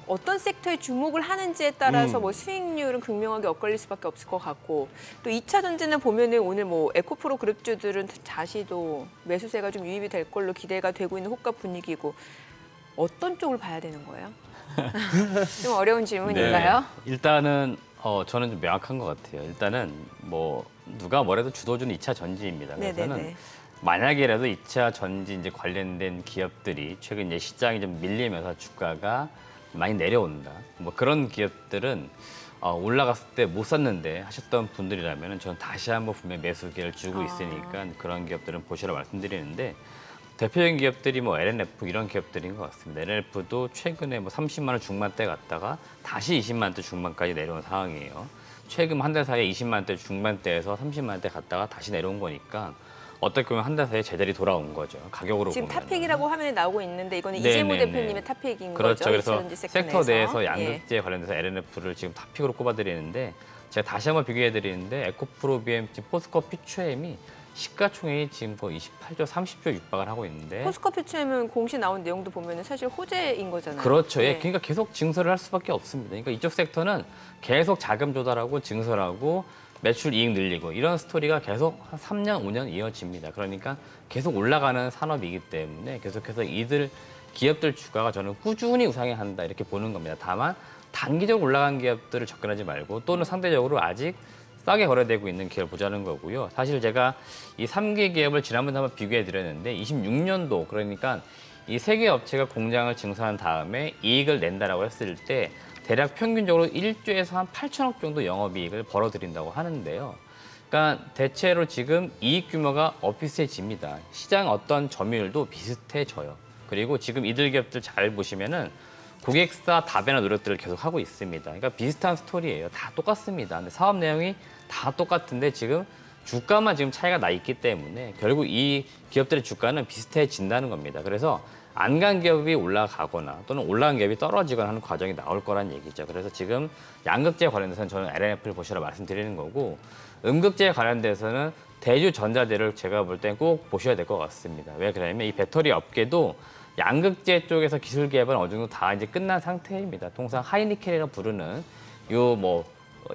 어떤 섹터에 주목을 하는지에 따라서 뭐 수익률은 극명하게 엇갈릴 수밖에 없을 것 같고 또 2차 전지는 보면은 오늘 뭐 에코프로 그룹주들은 다시도 매수세가 좀 유입이 될 걸로 기대가 되고 있는 호가 분위기고 어떤 쪽을 봐야 되는 거예요? 좀 어려운 질문인가요? 네. 일단은 저는 좀 명확한 것 같아요. 일단은 뭐 누가 뭐래도 주도주는 2차 전지입니다. 그래서는 네네네. 만약이라도 2차 전지 이제 관련된 기업들이 최근 이제 시장이 좀 밀리면서 주가가 많이 내려온다. 뭐 그런 기업들은 올라갔을 때 못 샀는데 하셨던 분들이라면 저는 다시 한번 분명 매수 기회를 주고 있으니까 그런 기업들은 보시라 말씀드리는데 대표적인 기업들이 뭐 LNF 이런 기업들인 것 같습니다. LNF도 최근에 뭐 30만 원 중반대 갔다가 다시 20만 원대 중반까지 내려온 상황이에요. 최근 한 달 사이에 20만 원대 중반대에서 30만 원대 갔다가 다시 내려온 거니까 어떻게 보면 한 달 사이에 제자리 돌아온 거죠. 가격으로 지금 보면. 탑픽이라고 화면에 나오고 있는데 이거는 네네네. 이재모 대표님의 탑픽인 그렇죠. 거죠. 그래서 2차 전지 섹터 내에서 예. 양극재 관련돼서 LNF를 지금 탑픽으로 꼽아드리는데 제가 다시 한번 비교해드리는데 에코프로 BM, 포스코 퓨처엠이 시가총액이 지금 거의 28조, 30조 육박을 하고 있는데 포스코 퓨처엠은 공시 나온 내용도 보면은 사실 호재인 거잖아요. 그렇죠. 예. 네. 그러니까 계속 증설을 할 수밖에 없습니다. 그러니까 이쪽 섹터는 계속 자금 조달하고 증설하고 매출 이익 늘리고 이런 스토리가 계속 한 3년, 5년 이어집니다. 그러니까 계속 올라가는 산업이기 때문에 계속해서 이들 기업들 주가가 저는 꾸준히 우상향 한다 이렇게 보는 겁니다. 다만 단기적으로 올라간 기업들을 접근하지 말고 또는 상대적으로 아직 싸게 거래되고 있는 기업을 보자는 거고요. 사실 제가 이 3개 기업을 지난번에 한번 비교해 드렸는데 26년도 그러니까 이 3개 업체가 공장을 증설한 다음에 이익을 낸다라고 했을 때 대략 평균적으로 1조에서 한 8천억 정도 영업이익을 벌어들인다고 하는데요. 그러니까 대체로 지금 이익 규모가 비슷해집니다. 시장 어떤 점유율도 비슷해져요. 그리고 지금 이들 기업들 잘 보시면은 고객사 다변화 노력들을 계속 하고 있습니다. 그러니까 비슷한 스토리예요. 다 똑같습니다. 근데 사업 내용이 다 똑같은데 지금 주가만 지금 차이가 나 있기 때문에 결국 이 기업들의 주가는 비슷해진다는 겁니다. 그래서 안 간 기업이 올라가거나 또는 올라간 기업이 떨어지거나 하는 과정이 나올 거란 얘기죠. 그래서 지금 양극재 관련돼서는 저는 LNF를 보시라 말씀드리는 거고 음극재 관련돼서는 대주전자재를 제가 볼 땐 꼭 보셔야 될 것 같습니다. 왜 그러냐면 이 배터리 업계도 양극재 쪽에서 기술 개발은 어느 정도 다 이제 끝난 상태입니다. 통상 하이니켈이라고 부르는 요 뭐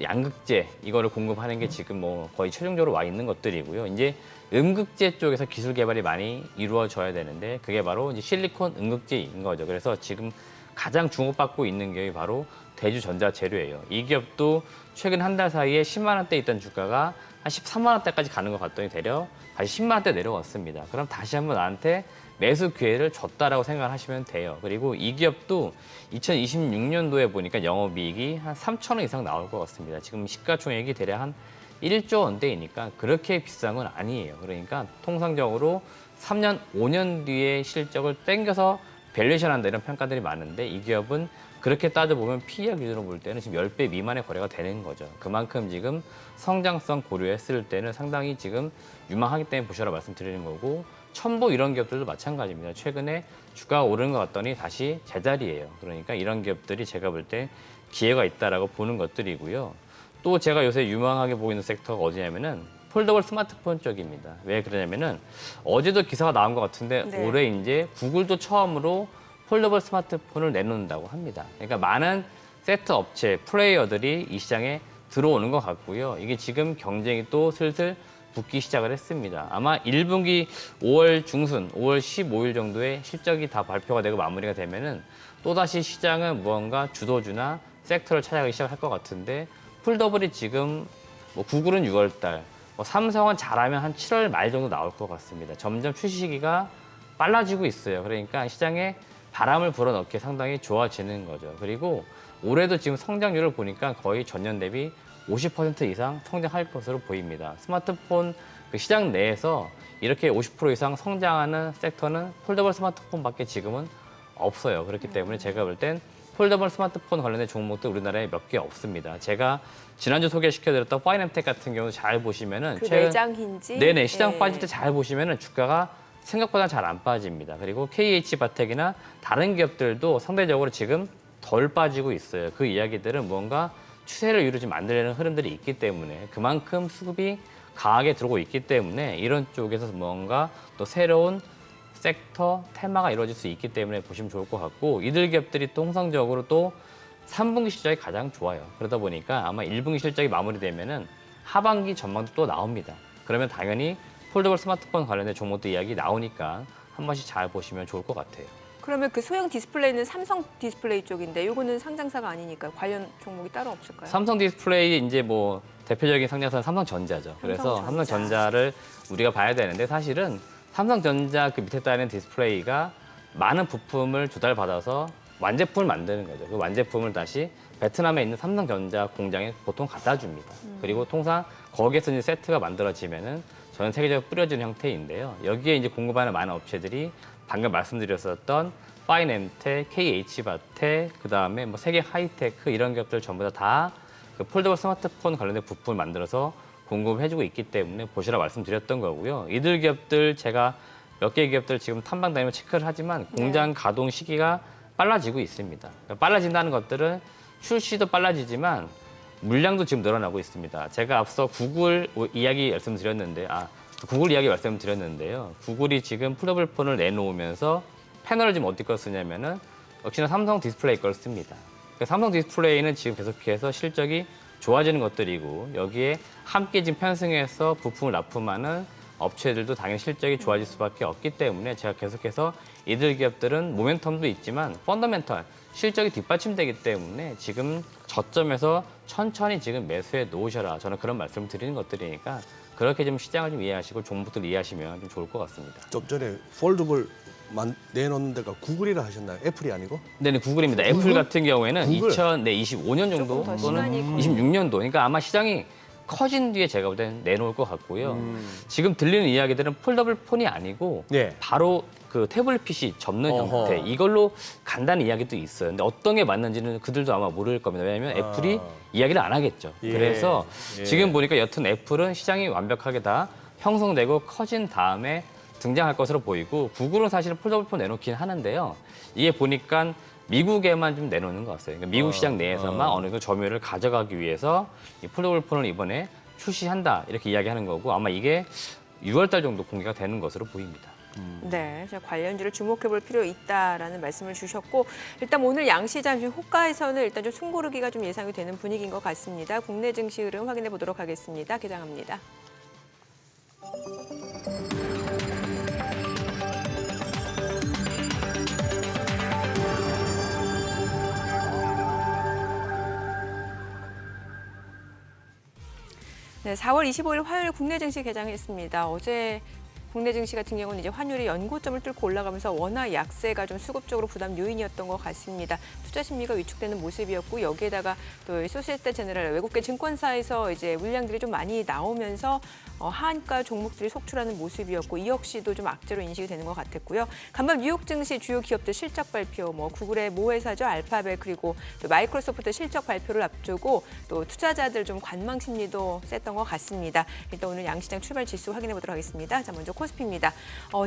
양극재 이거를 공급하는 게 지금 뭐 거의 최종적으로 와 있는 것들이고요. 이제 음극재 쪽에서 기술 개발이 많이 이루어져야 되는데 그게 바로 이제 실리콘 음극재인 거죠. 그래서 지금 가장 주목받고 있는 기업이 바로 대주전자재료예요. 이 기업도 최근 한 달 사이에 10만 원대 있던 주가가 한 13만 원대까지 가는 것 같더니 대략 다시 10만 원대 내려왔습니다. 그럼 다시 한번 나한테 매수 기회를 줬다라고 생각하시면 돼요. 그리고 이 기업도 2026년도에 보니까 영업이익이 한 3천 원 이상 나올 것 같습니다. 지금 시가총액이 대략 한 1조 원대이니까 그렇게 비싼 건 아니에요. 그러니까 통상적으로 3년, 5년 뒤에 실적을 땡겨서 밸류에이션 한다 이런 평가들이 많은데 이 기업은 그렇게 따져보면 PER 기준으로 볼 때는 지금 10배 미만의 거래가 되는 거죠. 그만큼 지금 성장성 고려했을 때는 상당히 지금 유망하기 때문에 보셔라 말씀드리는 거고 첨보 이런 기업들도 마찬가지입니다. 최근에 주가가 오르는 것 같더니 다시 제자리예요. 그러니까 이런 기업들이 제가 볼 때 기회가 있다라고 보는 것들이고요. 또 제가 요새 유망하게 보이는 섹터가 어디냐면은 폴더블 스마트폰 쪽입니다. 왜 그러냐면은 어제도 기사가 나온 것 같은데 네. 올해 이제 구글도 처음으로 폴더블 스마트폰을 내놓는다고 합니다. 그러니까 많은 세트 업체, 플레이어들이 이 시장에 들어오는 것 같고요. 이게 지금 경쟁이 또 슬슬 붙기 시작을 했습니다. 아마 1분기 5월 중순, 5월 15일 정도에 실적이 다 발표가 되고 마무리가 되면은 또다시 시장은 무언가 주도주나 섹터를 찾아가기 시작할 것 같은데 폴더블이 지금 뭐 구글은 6월 달, 뭐 삼성은 잘하면 한 7월 말 정도 나올 것 같습니다. 점점 출시 시기가 빨라지고 있어요. 그러니까 시장에 바람을 불어넣기에 상당히 좋아지는 거죠. 그리고 올해도 지금 성장률을 보니까 거의 전년 대비 50% 이상 성장할 것으로 보입니다. 스마트폰 그 시장 내에서 이렇게 50% 이상 성장하는 섹터는 폴더블 스마트폰밖에 지금은 없어요. 그렇기 때문에 제가 볼 땐 폴더블 스마트폰 관련된 종목도 우리나라에 몇 개 없습니다. 제가 지난주 소개시켜드렸던 파이낸텍 같은 경우 잘 보시면은 그 매장 힌지. 네네 시장 예. 빠질 때 잘 보시면은 주가가 생각보다 잘 안 빠집니다. 그리고 KH바텍이나 다른 기업들도 상대적으로 지금 덜 빠지고 있어요. 그 이야기들은 뭔가 추세를 위로 좀 만들려는 흐름들이 있기 때문에 그만큼 수급이 강하게 들어오고 있기 때문에 이런 쪽에서 뭔가 또 새로운 섹터 테마가 이루어질 수 있기 때문에 보시면 좋을 것 같고 이들 기업들이 또 통상적으로 또 3분기 실적이 가장 좋아요. 그러다 보니까 아마 1분기 실적이 마무리되면은 하반기 전망도 또 나옵니다. 그러면 당연히 폴더블 스마트폰 관련된 종목도 이야기 나오니까 한 번씩 잘 보시면 좋을 것 같아요. 그러면 그 소형 디스플레이는 삼성 디스플레이 쪽인데 이거는 상장사가 아니니까 관련 종목이 따로 없을까요? 삼성 디스플레이 이제 뭐 대표적인 상장사는 삼성전자죠. 그래서 삼성전자. 삼성전자를 우리가 봐야 되는데 사실은 삼성전자 그 밑에 따르는 디스플레이가 많은 부품을 조달받아서 완제품을 만드는 거죠. 그 완제품을 다시 베트남에 있는 삼성전자 공장에 보통 갖다 줍니다. 그리고 통상 거기에서 이제 세트가 만들어지면은 전 세계적으로 뿌려지는 형태인데요. 여기에 이제 공급하는 많은 업체들이 방금 말씀드렸었던 파이낸텍, KH바텍, 그다음에 뭐 세계 하이테크 이런 기업들 전부 다 그 폴더블 스마트폰 관련된 부품을 만들어서 공급해주고 있기 때문에 보시라 말씀드렸던 거고요. 이들 기업들 제가 몇 개 기업들 지금 탐방 다니며 체크를 하지만 공장 가동 시기가 빨라지고 있습니다. 그러니까 빨라진다는 것들은 출시도 빨라지지만 물량도 지금 늘어나고 있습니다. 제가 앞서 구글 이야기 말씀드렸는데, 구글 이야기 말씀드렸는데요. 구글이 지금 폴더블 폰을 내놓으면서 패널을 지금 어디 걸 쓰냐면은 역시나 삼성 디스플레이 걸 씁니다. 그러니까 삼성 디스플레이는 지금 계속해서 실적이 좋아지는 것들이고 여기에 함께 지금 편승해서 부품을 납품하는 업체들도 당연히 실적이 좋아질 수밖에 없기 때문에 제가 계속해서 이들 기업들은 모멘텀도 있지만 펀더멘털 실적이 뒷받침되기 때문에 지금 저점에서 천천히 지금 매수해 놓으셔라. 저는 그런 말씀을 드리는 것들이니까 그렇게 좀 시장을 좀 이해하시고 종목들 이해하시면 좀 좋을 것 같습니다. 좀 전에 폴더블 내놓는 데가 구글이라 하셨나요? 애플이 아니고? 네, 구글입니다. 구글? 애플 같은 경우에는 구글? 2025년 정도 조금 더 또는 시간이 걸리네요. 26년도. 그러니까 아마 시장이 커진 뒤에 제가 볼 때는 내놓을 것 같고요. 지금 들리는 이야기들은 폴더블 폰이 아니고 네. 바로 그 태블릿 PC 접는 어허. 형태 이걸로 간다는 이야기도 있어요. 근데 어떤 게 맞는지는 그들도 아마 모를 겁니다. 왜냐하면 애플이 이야기를 안 하겠죠. 예. 그래서 예. 지금 보니까 여튼 애플은 시장이 완벽하게 다 형성되고 커진 다음에 등장할 것으로 보이고 구글은 사실은 폴더블 폰 내놓긴 하는데요. 이게 보니까 미국에만 좀 내놓는 것 같아요. 그러니까 미국 시장 내에서만 어느 정도 점유율을 가져가기 위해서 이 폴더블 폰을 이번에 출시한다 이렇게 이야기하는 거고 아마 이게 6월 달 정도 공개가 되는 것으로 보입니다. 네, 자, 관련주를 주목해볼 필요 있다라는 말씀을 주셨고 일단 오늘 양시장 중 호가에서는 일단 좀 숨고르기가 좀 예상이 되는 분위기인 것 같습니다. 국내 증시 흐름 확인해 보도록 하겠습니다. 개장합니다. 네, 4월 25일 화요일 국내 증시 개장했습니다. 어제 국내 증시 같은 경우는 이제 환율이 연고점을 뚫고 올라가면서 원화 약세가 좀 수급적으로 부담 요인이었던 것 같습니다. 투자 심리가 위축되는 모습이었고 여기에다가 또 소시에테 제네랄 외국계 증권사에서 이제 물량들이 좀 많이 나오면서 하한가 종목들이 속출하는 모습이었고 이 역시도 좀 악재로 인식이 되는 것 같았고요. 간밤 뉴욕 증시 주요 기업들 실적 발표, 구글의 모 회사죠 알파벳 그리고 또 마이크로소프트 실적 발표를 앞두고 또 투자자들 좀 관망 심리도 셌던 것 같습니다. 일단 오늘 양시장 출발 지수 확인해 보도록 하겠습니다. 자, 먼저 코스피입니다.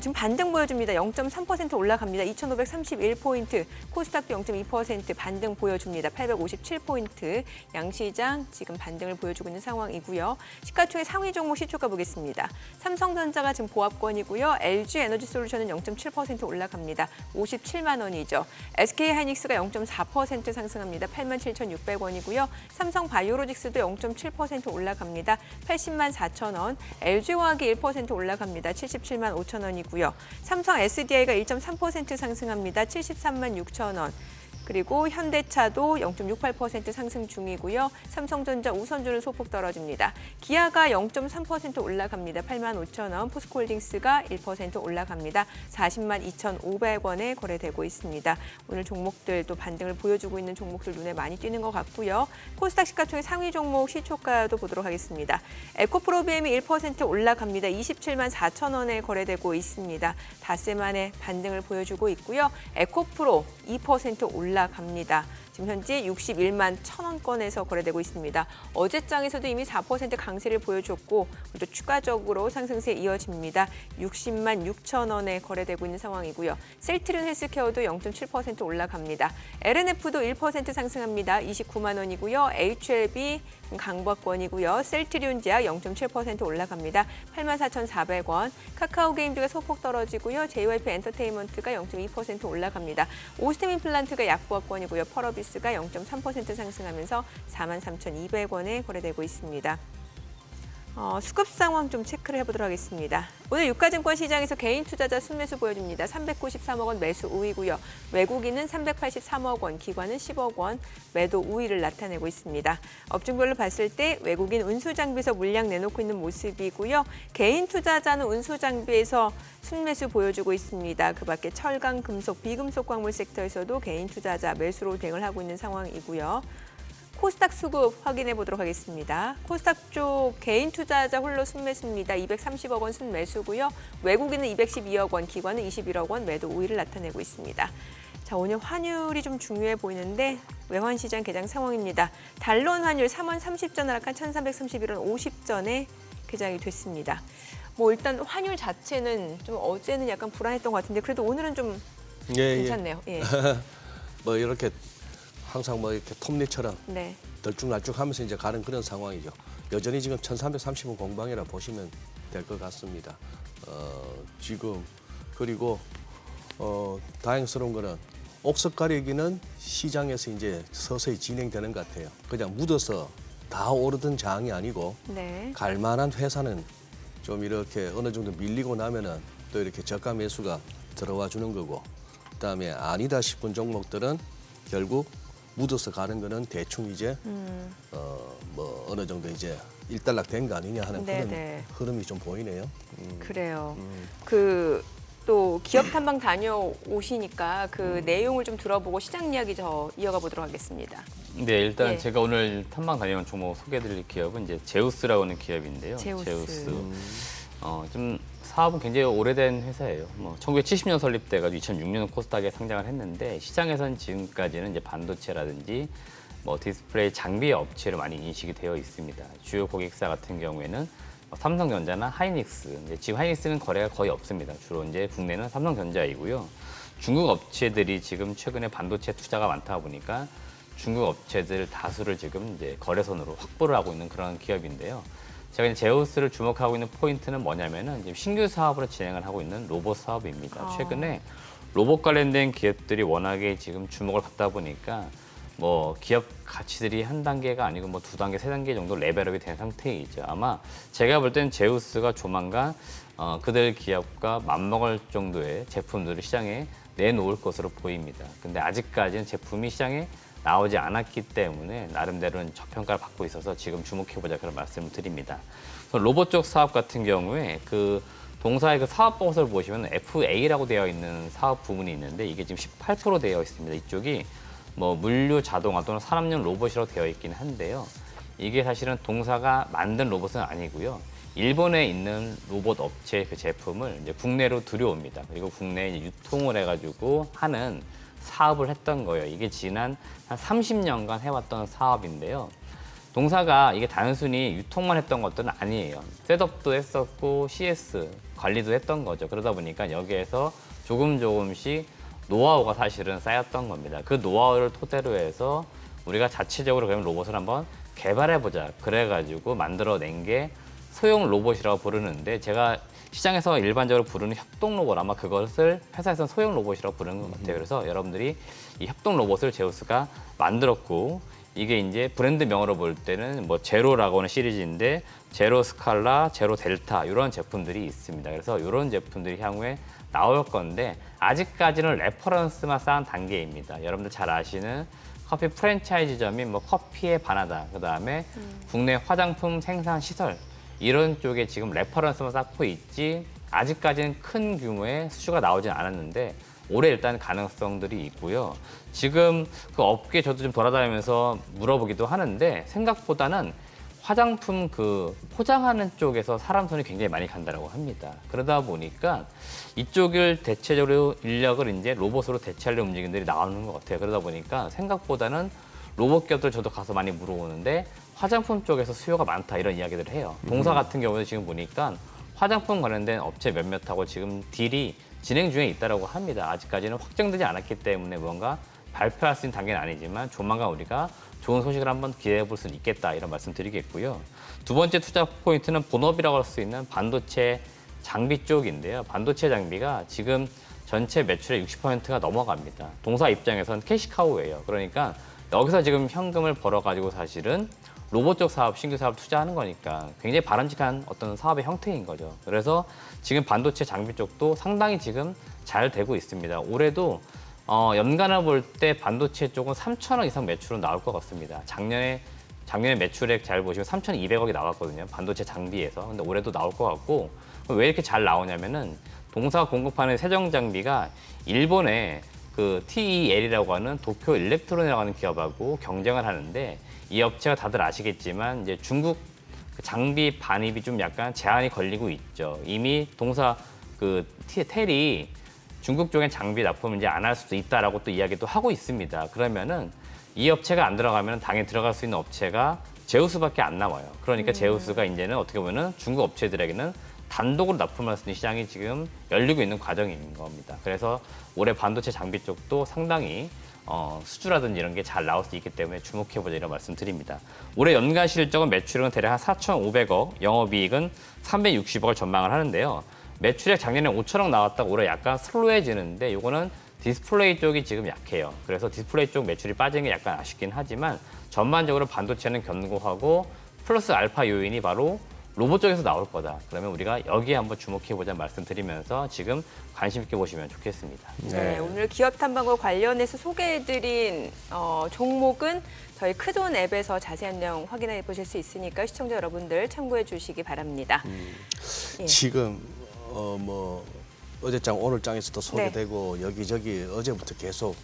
지금 반등 보여줍니다. 0.3% 올라갑니다. 2,531포인트. 코스닥도 0.2% 반등 보여줍니다. 857포인트. 양시장 지금 반등을 보여주고 있는 상황이고요. 시가총액 상위 종목 시초가 보겠습니다. 삼성전자가 지금 보합권이고요. LG에너지솔루션은 0.7% 올라갑니다. 57만 원이죠. SK하이닉스가 0.4% 상승합니다. 87,600원이고요. 삼성바이오로직스도 0.7% 올라갑니다. 80만 4천 원. LG화학이 1% 올라갑니다. 77만 5천 원이고요. 삼성 SDI가 1.3% 상승합니다. 73만 6천 원. 그리고 현대차도 0.68% 상승 중이고요. 삼성전자 우선주는 소폭 떨어집니다. 기아가 0.3% 올라갑니다. 8만 5천 원. 포스코홀딩스가 1% 올라갑니다. 40만 2,500원에 거래되고 있습니다. 오늘 종목들 또 반등을 보여주고 있는 종목들 눈에 많이 띄는 것 같고요. 코스닥 시가총액 상위 종목 시초가도 보도록 하겠습니다. 에코프로비엠이 1% 올라갑니다. 27만 4천 원에 거래되고 있습니다. 닷새 만에 반등을 보여주고 있고요. 에코프로 2% 올라갑니다. 지금 현재 61만 1,000원권에서 거래되고 있습니다. 어제장에서도 이미 4% 강세를 보여줬고 또 추가적으로 상승세 이어집니다. 60만 6,000원에 거래되고 있는 상황이고요. 셀트리온 헬스케어도 0.7% 올라갑니다. LNF도 1% 상승합니다. 29만 원이고요. HLB 강박권이고요. 셀트리온 제약 0.7% 올라갑니다. 84,400원. 카카오 게임즈가 소폭 떨어지고요. JYP 엔터테인먼트가 0.2% 올라갑니다. 오스템 임플란트가 약보합권이고요. 펄어비스가 0.3% 상승하면서 43,200원에 거래되고 있습니다. 수급 상황 좀 체크를 해보도록 하겠습니다. 오늘 유가증권 시장에서 개인 투자자 순매수 보여줍니다. 393억 원 매수 우위고요. 외국인은 383억 원, 기관은 10억 원 매도 우위를 나타내고 있습니다. 업종별로 봤을 때 외국인 운수장비에서 물량 내놓고 있는 모습이고요. 개인 투자자는 운수장비에서 순매수 보여주고 있습니다. 그밖에 철강, 금속, 비금속 광물 섹터에서도 개인 투자자 매수로 대응을 하고 있는 상황이고요. 코스닥 수급 확인해 보도록 하겠습니다. 코스닥 쪽 개인 투자자 홀로 순매수입니다. 230억 원 순매수고요. 외국인은 212억 원, 기관은 21억 원 매도 우위를 나타내고 있습니다. 자, 오늘 환율이 좀 중요해 보이는데 외환시장 개장 상황입니다. 달러 환율 3원 30전 하락한 1331원 50전에 개장이 됐습니다. 뭐 일단 환율 자체는 좀 어제는 약간 불안했던 것 같은데 그래도 오늘은 좀 괜찮네요. 예. 뭐 이렇게 항상 뭐 이렇게 톱니처럼 네. 덜쭉날쭉하면서 이제 가는 그런 상황이죠. 여전히 지금 1330원 공방이라 보시면 될 것 같습니다. 지금 그리고 다행스러운 거는 옥석 가리기는 시장에서 이제 서서히 진행되는 것 같아요. 그냥 묻어서 다 오르던 장이 아니고 네. 갈만한 회사는 좀 이렇게 어느 정도 밀리고 나면은 또 이렇게 저가 매수가 들어와 주는 거고, 그다음에 아니다 싶은 종목들은 결국 묻어서 가는 거는 대충 이제 뭐 어느 정도 이제 일단락된 거 아니냐 하는 그런 흐름이 좀 보이네요. 그래요. 또 기업 탐방 다녀오시니까 그 내용을 좀 들어보고 시장 이야기 이어가 보도록 하겠습니다. 네, 일단 예. 제가 오늘 탐방 다녀온 종목 소개해드릴 기업은 이제 제우스라고 하는 기업인데요. 제우스. 좀 사업은 굉장히 오래된 회사예요. 1970년 설립돼가지고 2006년 코스닥에 상장을 했는데 시장에서는 지금까지는 이제 반도체라든지 디스플레이 장비 업체로 많이 인식이 되어 있습니다. 주요 고객사 같은 경우에는 삼성전자나 하이닉스. 지금 하이닉스는 거래가 거의 없습니다. 주로 이제 국내는 삼성전자이고요. 중국 업체들이 지금 최근에 반도체 투자가 많다 보니까 중국 업체들 다수를 지금 이제 거래선으로 확보를 하고 있는 그런 기업인데요. 제가 이제 제우스를 주목하고 있는 포인트는 뭐냐면은 지금 신규 사업으로 진행을 하고 있는 로봇 사업입니다. 최근에 로봇 관련된 기업들이 워낙에 지금 주목을 받다 보니까 기업 가치들이 한 단계가 아니고 두 단계, 세 단계 정도 레벨업이 된 상태이죠. 아마 제가 볼 때는 제우스가 조만간 그들 기업과 맞먹을 정도의 제품들을 시장에 내놓을 것으로 보입니다. 근데 아직까지는 제품이 시장에 나오지 않았기 때문에 나름대로는 저평가를 받고 있어서 지금 주목해보자 그런 말씀을 드립니다. 로봇 쪽 사업 같은 경우에 그 동사의 그 사업 보고서를 보시면 FA라고 되어 있는 사업 부문이 있는데 이게 지금 18% 되어 있습니다. 이쪽이 물류 자동화 또는 산업용 로봇이라고 되어 있긴 한데요. 이게 사실은 동사가 만든 로봇은 아니고요. 일본에 있는 로봇 업체의 그 제품을 이제 국내로 들여옵니다. 그리고 국내에 이제 유통을 해가지고 하는 사업을 했던 거예요. 이게 지난 한 30년간 해왔던 사업인데요. 동사가 이게 단순히 유통만 했던 것들은 아니에요. 셋업도 했었고 CS 관리도 했던 거죠. 그러다 보니까 여기에서 조금씩 노하우가 사실은 쌓였던 겁니다. 그 노하우를 토대로 해서 우리가 자체적으로 그러면 로봇을 한번 개발해보자. 그래가지고 만들어낸 게 소형 로봇이라고 부르는데 제가 시장에서 일반적으로 부르는 협동 로봇, 아마 그것을 회사에서는 소형 로봇이라고 부르는 것 같아요. 그래서 여러분들이 이 협동 로봇을 제우스가 만들었고 이게 이제 브랜드명으로 볼 때는 제로라고 하는 시리즈인데 제로 스칼라, 제로 델타 이런 제품들이 있습니다. 그래서 이런 제품들이 향후에 나올 건데 아직까지는 레퍼런스만 쌓은 단계입니다. 여러분들 잘 아시는 커피 프랜차이즈점인 커피의 바나다, 그다음에 국내 화장품 생산 시설 이런 쪽에 지금 레퍼런스만 쌓고 있지 아직까지는 큰 규모의 수주가 나오진 않았는데 올해 일단 가능성들이 있고요. 지금 그 업계 저도 좀 돌아다니면서 물어보기도 하는데 생각보다는 화장품 그 포장하는 쪽에서 사람 손이 굉장히 많이 간다라고 합니다. 그러다 보니까 이쪽을 대체적으로 인력을 이제 로봇으로 대체하려는 움직임들이 나오는 것 같아요. 그러다 보니까 생각보다는 로봇 기업들 저도 가서 많이 물어보는데 화장품 쪽에서 수요가 많다 이런 이야기들을 해요. 동사 같은 경우는 지금 보니까 화장품 관련된 업체 몇몇하고 지금 딜이 진행 중에 있다라고 합니다. 아직까지는 확정되지 않았기 때문에 뭔가 발표할 수 있는 단계는 아니지만 조만간 우리가 좋은 소식을 한번 기대해 볼 수는 있겠다 이런 말씀 드리겠고요. 두 번째 투자 포인트는 본업이라고 할 수 있는 반도체 장비 쪽인데요. 반도체 장비가 지금 전체 매출의 60%가 넘어갑니다. 동사 입장에서는 캐시카우예요. 그러니까 여기서 지금 현금을 벌어가지고 사실은 로봇 쪽 사업, 신규 사업 투자하는 거니까 굉장히 바람직한 어떤 사업의 형태인 거죠. 그래서 지금 반도체 장비 쪽도 상당히 지금 잘 되고 있습니다. 올해도 연간을 볼 때 반도체 쪽은 3천억 이상 매출은 나올 것 같습니다. 작년에 매출액 잘 보시면 3,200억이 나왔거든요. 반도체 장비에서. 근데 올해도 나올 것 같고 왜 이렇게 잘 나오냐면은 동사 공급하는 세정 장비가 일본의 그 TEL이라고 하는 도쿄 일렉트론이라고 하는 기업하고 경쟁을 하는데 이 업체가 다들 아시겠지만 이제 중국 그 장비 반입이 좀 약간 제한이 걸리고 있죠. 이미 동사 그 텔이 중국 쪽엔 장비 납품을 이제 안 할 수도 있다라고 또 이야기도 하고 있습니다. 그러면은 이 업체가 안 들어가면 당연히 들어갈 수 있는 업체가 제우스밖에 안 남아요. 그러니까 제우스가 이제는 어떻게 보면은 중국 업체들에게는 단독으로 납품할 수 있는 시장이 지금 열리고 있는 과정인 겁니다. 그래서 올해 반도체 장비 쪽도 상당히 수주라든지 이런 게 잘 나올 수 있기 때문에 주목해보자 이런 말씀 드립니다. 올해 연간 실적은 매출은 대략 한 4,500억, 영업이익은 360억을 전망을 하는데요. 매출액 작년에 5천억 나왔다가 올해 약간 슬로해지는데 이거는 디스플레이 쪽이 지금 약해요. 그래서 디스플레이 쪽 매출이 빠진 게 약간 아쉽긴 하지만 전반적으로 반도체는 견고하고 플러스 알파 요인이 바로 로봇 쪽에서 나올 거다. 그러면 우리가 여기에 한번 주목해보자 말씀드리면서 지금 관심 있게 보시면 좋겠습니다. 네, 오늘 기업 탐방과 관련해서 소개해드린 종목은 저희 크존 앱에서 자세한 내용 확인해 보실 수 있으니까 시청자 여러분들 참고해 주시기 바랍니다. 예. 지금 뭐 어제장 오늘장에서도 소개되고 여기저기 어제부터 계속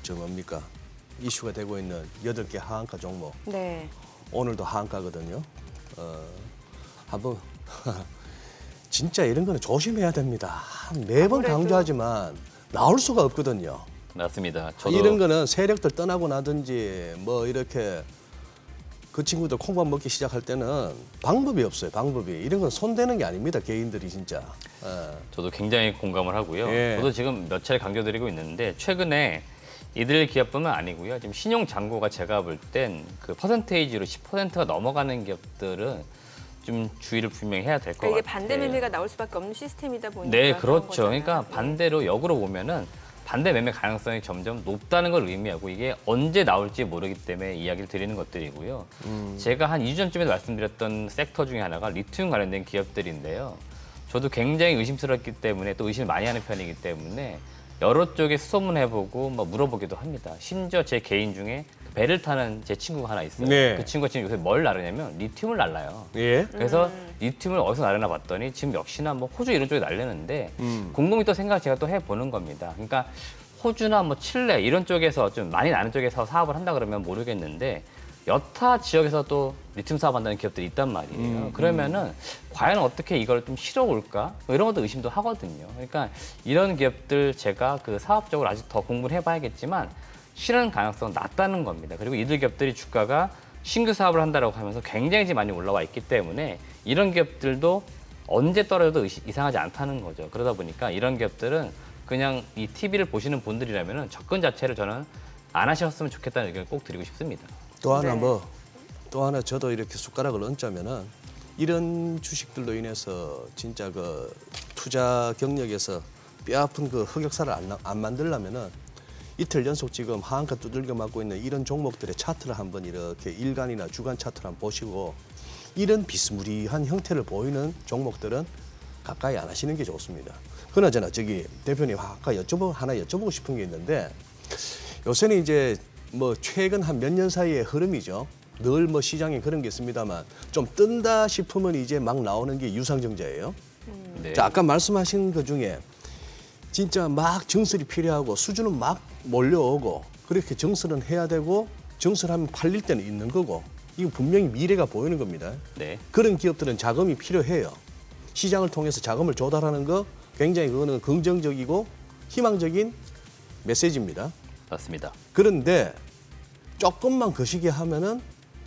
뭡니까 이슈가 되고 있는 8개 하한가 종목. 네. 오늘도 하한가거든요. 한번 진짜 이런 거는 조심해야 됩니다. 매번 아무래도. 강조하지만 나올 수가 없거든요. 맞습니다. 저도 이런 거는 세력들 떠나고 나든지 뭐 이렇게 그 친구들 콩밥 먹기 시작할 때는 방법이 없어요. 방법이. 이런 건 손대는 게 아닙니다. 개인들이 진짜. 저도 굉장히 공감을 하고요. 예. 저도 지금 몇 차례 강조드리고 있는데 최근에 이들 기업뿐만 아니고요. 지금 신용 잔고가 제가 볼 땐 그 퍼센테이지로 10%가 넘어가는 기업들은 좀 주의를 분명히 해야 될 것 그러니까 같아요. 이게 반대 매매가 나올 수밖에 없는 시스템이다 보니까 네, 그런 그렇죠. 거잖아요. 그러니까 반대로 역으로 보면은 반대 매매 가능성이 점점 높다는 걸 의미하고 이게 언제 나올지 모르기 때문에 이야기를 드리는 것들이고요. 제가 한 2주 전쯤에 말씀드렸던 섹터 중에 하나가 리튬 관련된 기업들인데요. 저도 굉장히 의심스럽기 때문에 또 의심을 많이 하는 편이기 때문에 여러 쪽에 수소문해보고 뭐 물어보기도 합니다. 심지어 제 개인 중에 배를 타는 제 친구가 하나 있어요. 네. 그 친구가 지금 요새 뭘 나르냐면 리튬을 날라요. 예. 그래서 리튬을 어디서 나르나 봤더니 지금 역시나 뭐 호주 이런 쪽에 날리는데 곰곰이 또 생각 제가 또 해보는 겁니다. 그러니까 호주나 뭐 칠레 이런 쪽에서 좀 많이 나는 쪽에서 사업을 한다 그러면 모르겠는데 여타 지역에서 또 리튬 사업한다는 기업들이 있단 말이에요. 그러면은 과연 어떻게 이걸 좀 실어올까? 뭐 이런 것도 의심도 하거든요. 그러니까 이런 기업들 제가 그 사업적으로 아직 더 공부를 해봐야겠지만 실현 가능성은 낮다는 겁니다. 그리고 이들 기업들이 주가가 신규 사업을 한다라고 하면서 굉장히 많이 올라와 있기 때문에 이런 기업들도 언제 떨어져도 이상하지 않다는 거죠. 그러다 보니까 이런 기업들은 그냥 이 TV를 보시는 분들이라면 접근 자체를 저는 안 하셨으면 좋겠다는 의견을 꼭 드리고 싶습니다. 또 하나 네. 또 하나 저도 이렇게 숟가락을 얹자면은 이런 주식들로 인해서 진짜 그 투자 경력에서 뼈아픈 그 흑역사를 안 만들려면은 이틀 연속 지금 하한가 두들겨 맞고 있는 이런 종목들의 차트를 한번 이렇게 일간이나 주간 차트를 한번 보시고 이런 비스무리한 형태를 보이는 종목들은 가까이 안 하시는 게 좋습니다. 그나저나 저기 대표님 아까 하나 여쭤보고 싶은 게 있는데 요새는 이제 뭐 최근 한 몇 년 사이의 흐름이죠. 늘 뭐 시장에 그런 게 있습니다만 좀 뜬다 싶으면 이제 막 나오는 게 유상증자예요. 네. 자, 아까 말씀하신 것 중에 진짜 막 정설이 필요하고 수주는 막 몰려오고 그렇게 정설은 해야 되고 정설하면 팔릴 때는 있는 거고 이거 분명히 미래가 보이는 겁니다. 네. 그런 기업들은 자금이 필요해요. 시장을 통해서 자금을 조달하는 거 굉장히 그거는 긍정적이고 희망적인 메시지입니다. 맞습니다. 그런데 조금만 거시기 하면은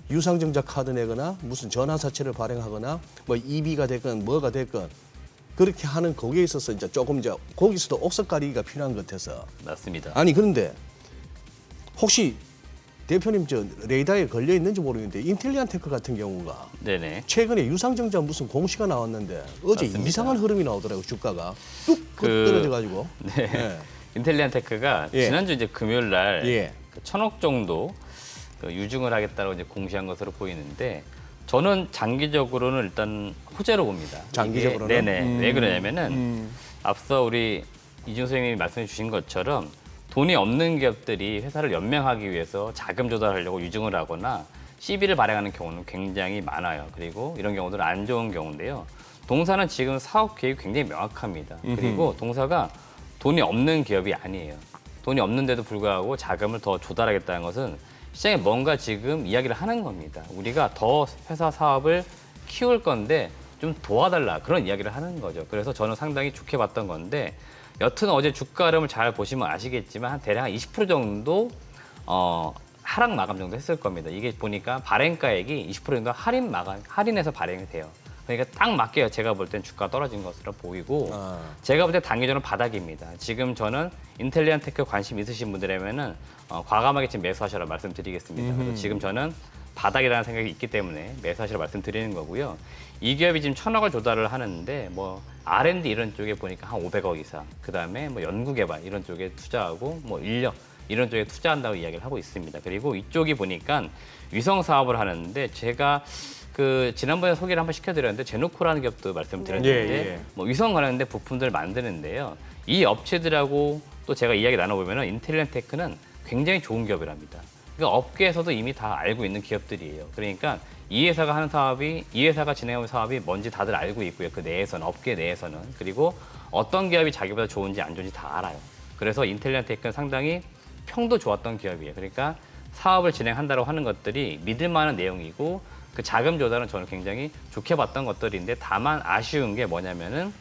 유상증자 카드 내거나 무슨 전환사채를 발행하거나 뭐 EB가 됐건 뭐가 됐건 그렇게 하는 거기에 있어서 이제 조금 이제 거기서도 옥석 가리기가 필요한 것 같아서. 맞습니다. 아니 그런데 혹시 대표님 저 레이더에 걸려 있는지 모르겠는데 인텔리안테크 같은 경우가 네네. 최근에 유상증자 무슨 공시가 나왔는데 어제 맞습니다. 이상한 흐름이 나오더라고요. 주가가 뚝 그- 떨어져 가지고. 네. 인텔리안테크가 예. 지난주 이제 금요일 날 예. 1,000억 정도 그 유증을 하겠다고 이제 공시한 것으로 보이는데 저는 장기적으로는 일단 호재로 봅니다. 장기적으로는? 이게, 네네. 왜 그러냐면은 앞서 우리 이준 선생님이 말씀해 주신 것처럼 돈이 없는 기업들이 회사를 연명하기 위해서 자금 조달하려고 유증을 하거나 CB를 발행하는 경우는 굉장히 많아요. 그리고 이런 경우들은 안 좋은 경우인데요. 동사는 지금 사업 계획이 굉장히 명확합니다. 그리고 동사가 돈이 없는 기업이 아니에요. 돈이 없는데도 불구하고 자금을 더 조달하겠다는 것은 시장에 뭔가 지금 이야기를 하는 겁니다. 우리가 더 회사 사업을 키울 건데 좀 도와달라 그런 이야기를 하는 거죠. 그래서 저는 상당히 좋게 봤던 건데 여튼 어제 주가 흐름을 잘 보시면 아시겠지만 한 대략 20% 정도 하락 마감 정도 했을 겁니다. 이게 보니까 발행가액이 20% 정도 할인해서 발행이 돼요. 그러니까 딱 맞게 제가 볼 땐 주가 떨어진 것으로 보이고 제가 볼 때 단기적으로 바닥입니다. 지금 저는 인텔리안테크 관심 있으신 분들이면은 과감하게 지금 매수하셔라 말씀드리겠습니다. 그래서 지금 저는 바닥이라는 생각이 있기 때문에 매수하시라 말씀드리는 거고요. 이 기업이 지금 1,000억을 조달을 하는데 뭐 R&D 이런 쪽에 보니까 한 500억 이상, 그다음에 뭐 연구개발 이런 쪽에 투자하고 뭐 인력 이런 쪽에 투자한다고 이야기를 하고 있습니다. 그리고 이쪽이 보니까 위성 사업을 하는데 제가 그 지난번에 소개를 한번 시켜드렸는데 제노코라는 기업도 말씀드렸는데 예, 예. 뭐 위성 관련된 부품들을 만드는데요. 이 업체들하고 또 제가 이야기 나눠보면 인텔리안테크는 굉장히 좋은 기업이랍니다. 그러니까 업계에서도 이미 다 알고 있는 기업들이에요. 그러니까 이 회사가 하는 사업이, 이 회사가 진행하는 사업이 뭔지 다들 알고 있고요. 그 내에서는, 업계 내에서는. 그리고 어떤 기업이 자기보다 좋은지 안 좋은지 다 알아요. 그래서 인텔리안테크는 상당히 평도 좋았던 기업이에요. 그러니까 사업을 진행한다고 하는 것들이 믿을 만한 내용이고 그 자금 조달은 저는 굉장히 좋게 봤던 것들인데 다만 아쉬운 게 뭐냐면은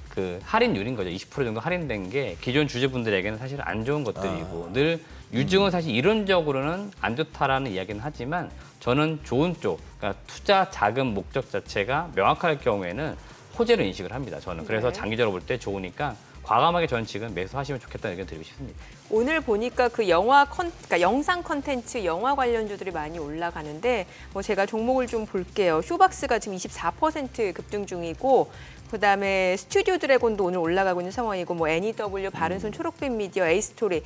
그 할인율인 거죠. 20% 정도 할인된 게 기존 주주분들에게는 사실 안 좋은 것들이고 늘 유증은 사실 이론적으로는 안 좋다라는 이야기는 하지만 저는 좋은 쪽, 그러니까 투자 자금 목적 자체가 명확할 경우에는 호재로 인식을 합니다. 저는 그래서 네. 장기적으로 볼 때 좋으니까 과감하게 저는 지금 매수하시면 좋겠다는 의견 드리고 싶습니다. 오늘 보니까 그 그러니까 영상 컨텐츠 영화 관련주들이 많이 올라가는데 뭐 제가 종목을 좀 볼게요. 쇼박스가 지금 24% 급등 중이고 그다음에 스튜디오 드래곤도 오늘 올라가고 있는 상황이고 뭐 NEW, 바른손, 초록빛 미디어, 에이스토리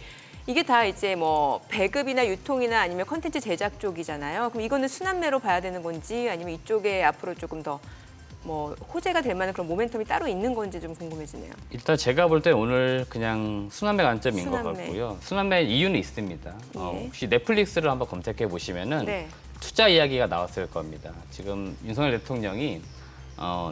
이게 다 이제 뭐 배급이나 유통이나 아니면 컨텐츠 제작 쪽이잖아요. 그럼 이거는 순환매로 봐야 되는 건지 아니면 이쪽에 앞으로 조금 더 뭐 호재가 될 만한 그런 모멘텀이 따로 있는 건지 좀 궁금해지네요. 일단 제가 볼 때 오늘 그냥 순환매 관점인 것 순환매. 같고요. 순환매 이유는 있습니다. 예. 혹시 넷플릭스를 한번 검색해 보시면은 네. 투자 이야기가 나왔을 겁니다. 지금 윤석열 대통령이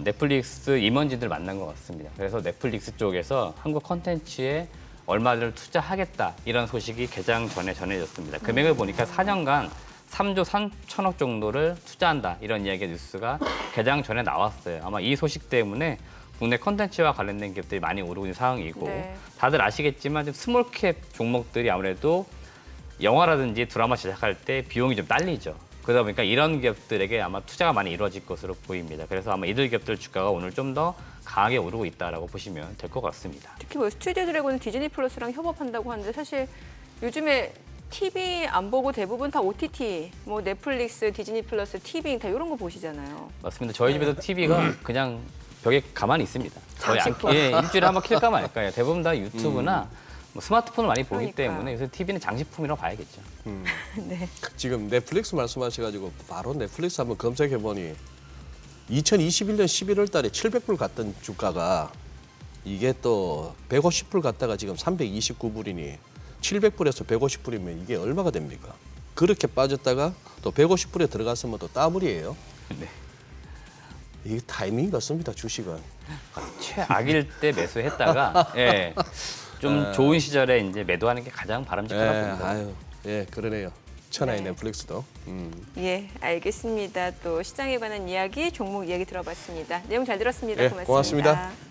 넷플릭스 임원진들 만난 것 같습니다. 그래서 넷플릭스 쪽에서 한국 콘텐츠에 얼마를 투자하겠다 이런 소식이 개장 전에 전해졌습니다. 금액을 보니까 4년간 3조 3천억 정도를 투자한다 이런 이야기 뉴스가 개장 전에 나왔어요. 아마 이 소식 때문에 국내 콘텐츠와 관련된 기업들이 많이 오르고 있는 상황이고 네. 다들 아시겠지만 좀 스몰캡 종목들이 아무래도 영화라든지 드라마 제작할 때 비용이 좀 딸리죠. 그러다 보니까 이런 기업들에게 아마 투자가 많이 이루어질 것으로 보입니다. 그래서 아마 이들 기업들 주가가 오늘 좀 더 강하게 오르고 있다라고 보시면 될 것 같습니다. 특히 뭐 스튜디오 드래곤은 디즈니 플러스랑 협업한다고 하는데 사실 요즘에 TV 안 보고 대부분 다 OTT, 뭐 넷플릭스, 디즈니 플러스, 티빙 다 이런 거 보시잖아요. 맞습니다. 저희 집에도 TV가 그냥 벽에 가만히 있습니다. 거의 장식품. 일주일에 한번 킬까 말까요. 대부분 다 유튜브나 뭐 스마트폰을 많이 보기 그러니까. 때문에 요새 TV는 장식품이라고 봐야겠죠. 네. 지금 넷플릭스 말씀하셔가지고 바로 넷플릭스 한번 검색해 보니 2021년 11월 달에 700불 갔던 주가가 이게 또 150불 갔다가 지금 329불이니 700불에서 150불이면 이게 얼마가 됩니까? 그렇게 빠졌다가 또 150불에 들어갔으면 또 따블이에요. 네. 이게 타이밍이 같습니다, 주식은. 최악일 때 매수했다가 좀 좋은 시절에 이제 매도하는 게 가장 바람직하다고 봅니다. 아유, 예, 그러네요. 천하의 네. 넷플릭스도. 예, 알겠습니다. 또 시장에 관한 이야기, 종목 이야기 들어봤습니다. 내용 잘 들었습니다. 예, 고맙습니다. 고맙습니다.